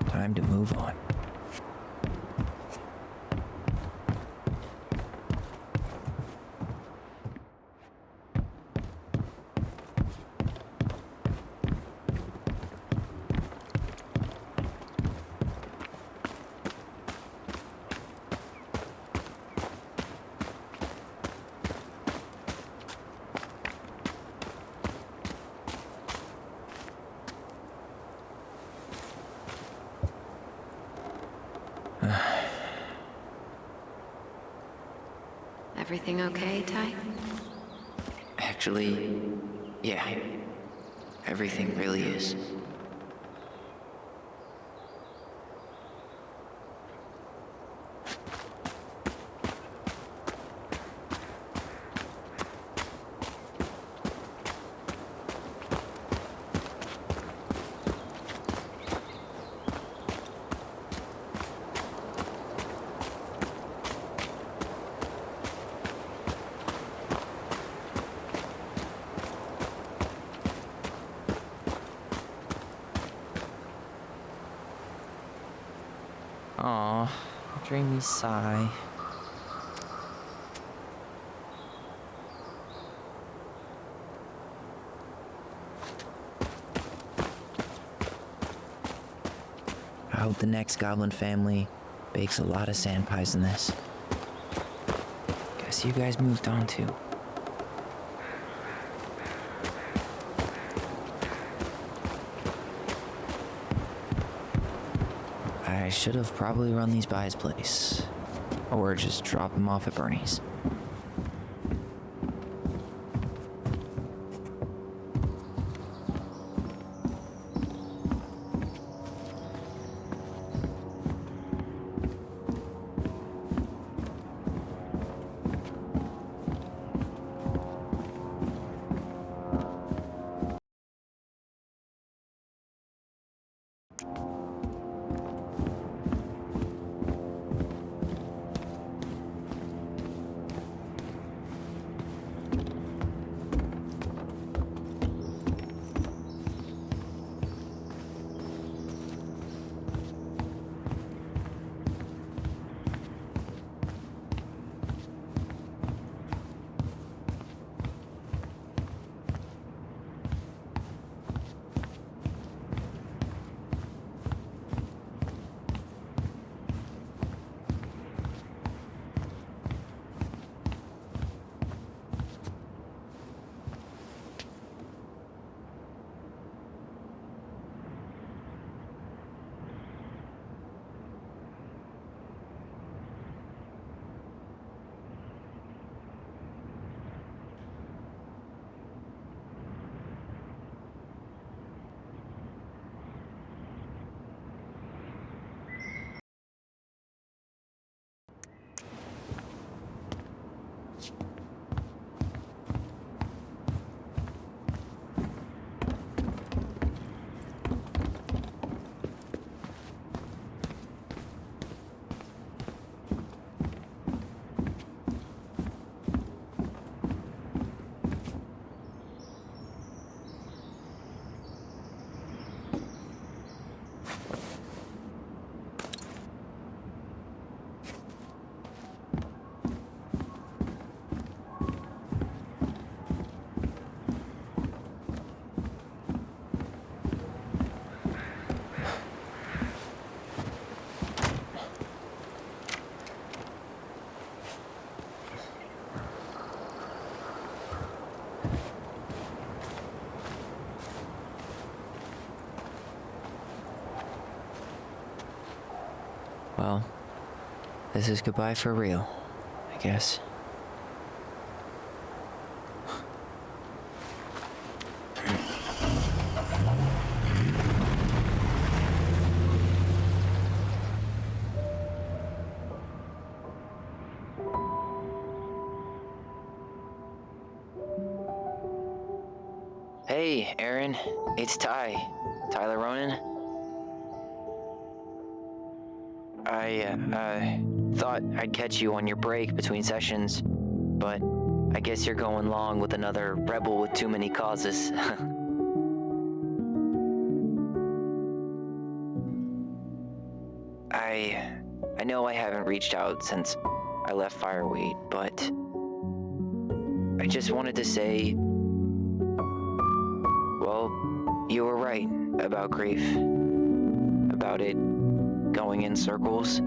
Time to move on. Everything okay, Ty? Actually, yeah. Everything really is. Aw, dreamy sigh. I hope the next goblin family bakes a lot of sand pies in this. Guess you guys moved on too. I should have probably run these by his place. Or just drop him off at Bernie's. Well, this is goodbye for real, I guess. Hey, Aaron. It's Tyler Ronan. I thought I'd catch you on your break between sessions, but I guess you're going along with another rebel with too many causes. I know I haven't reached out since I left Fireweight, but I just wanted to say, well, you were right about grief, about it going in circles.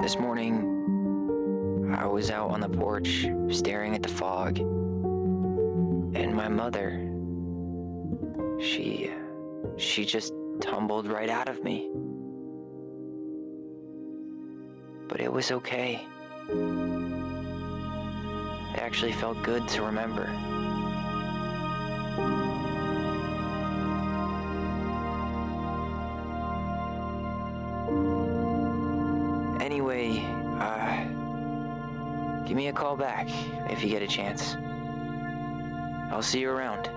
This morning, I was out on the porch staring at the fog, and my mother, she just tumbled right out of me. But it was okay. It actually felt good to remember. Anyway, give me a call back if you get a chance. I'll see you around.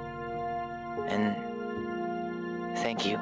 And thank you.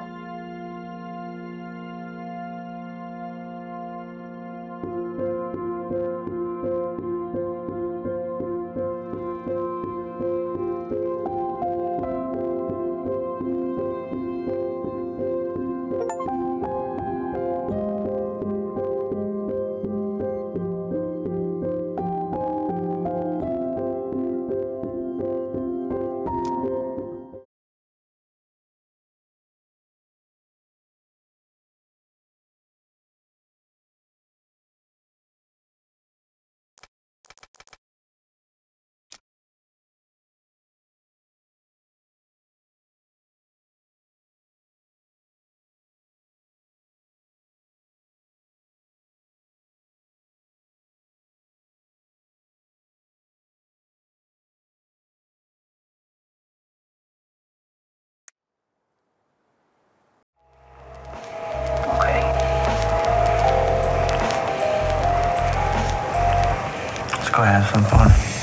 Let's go have some fun.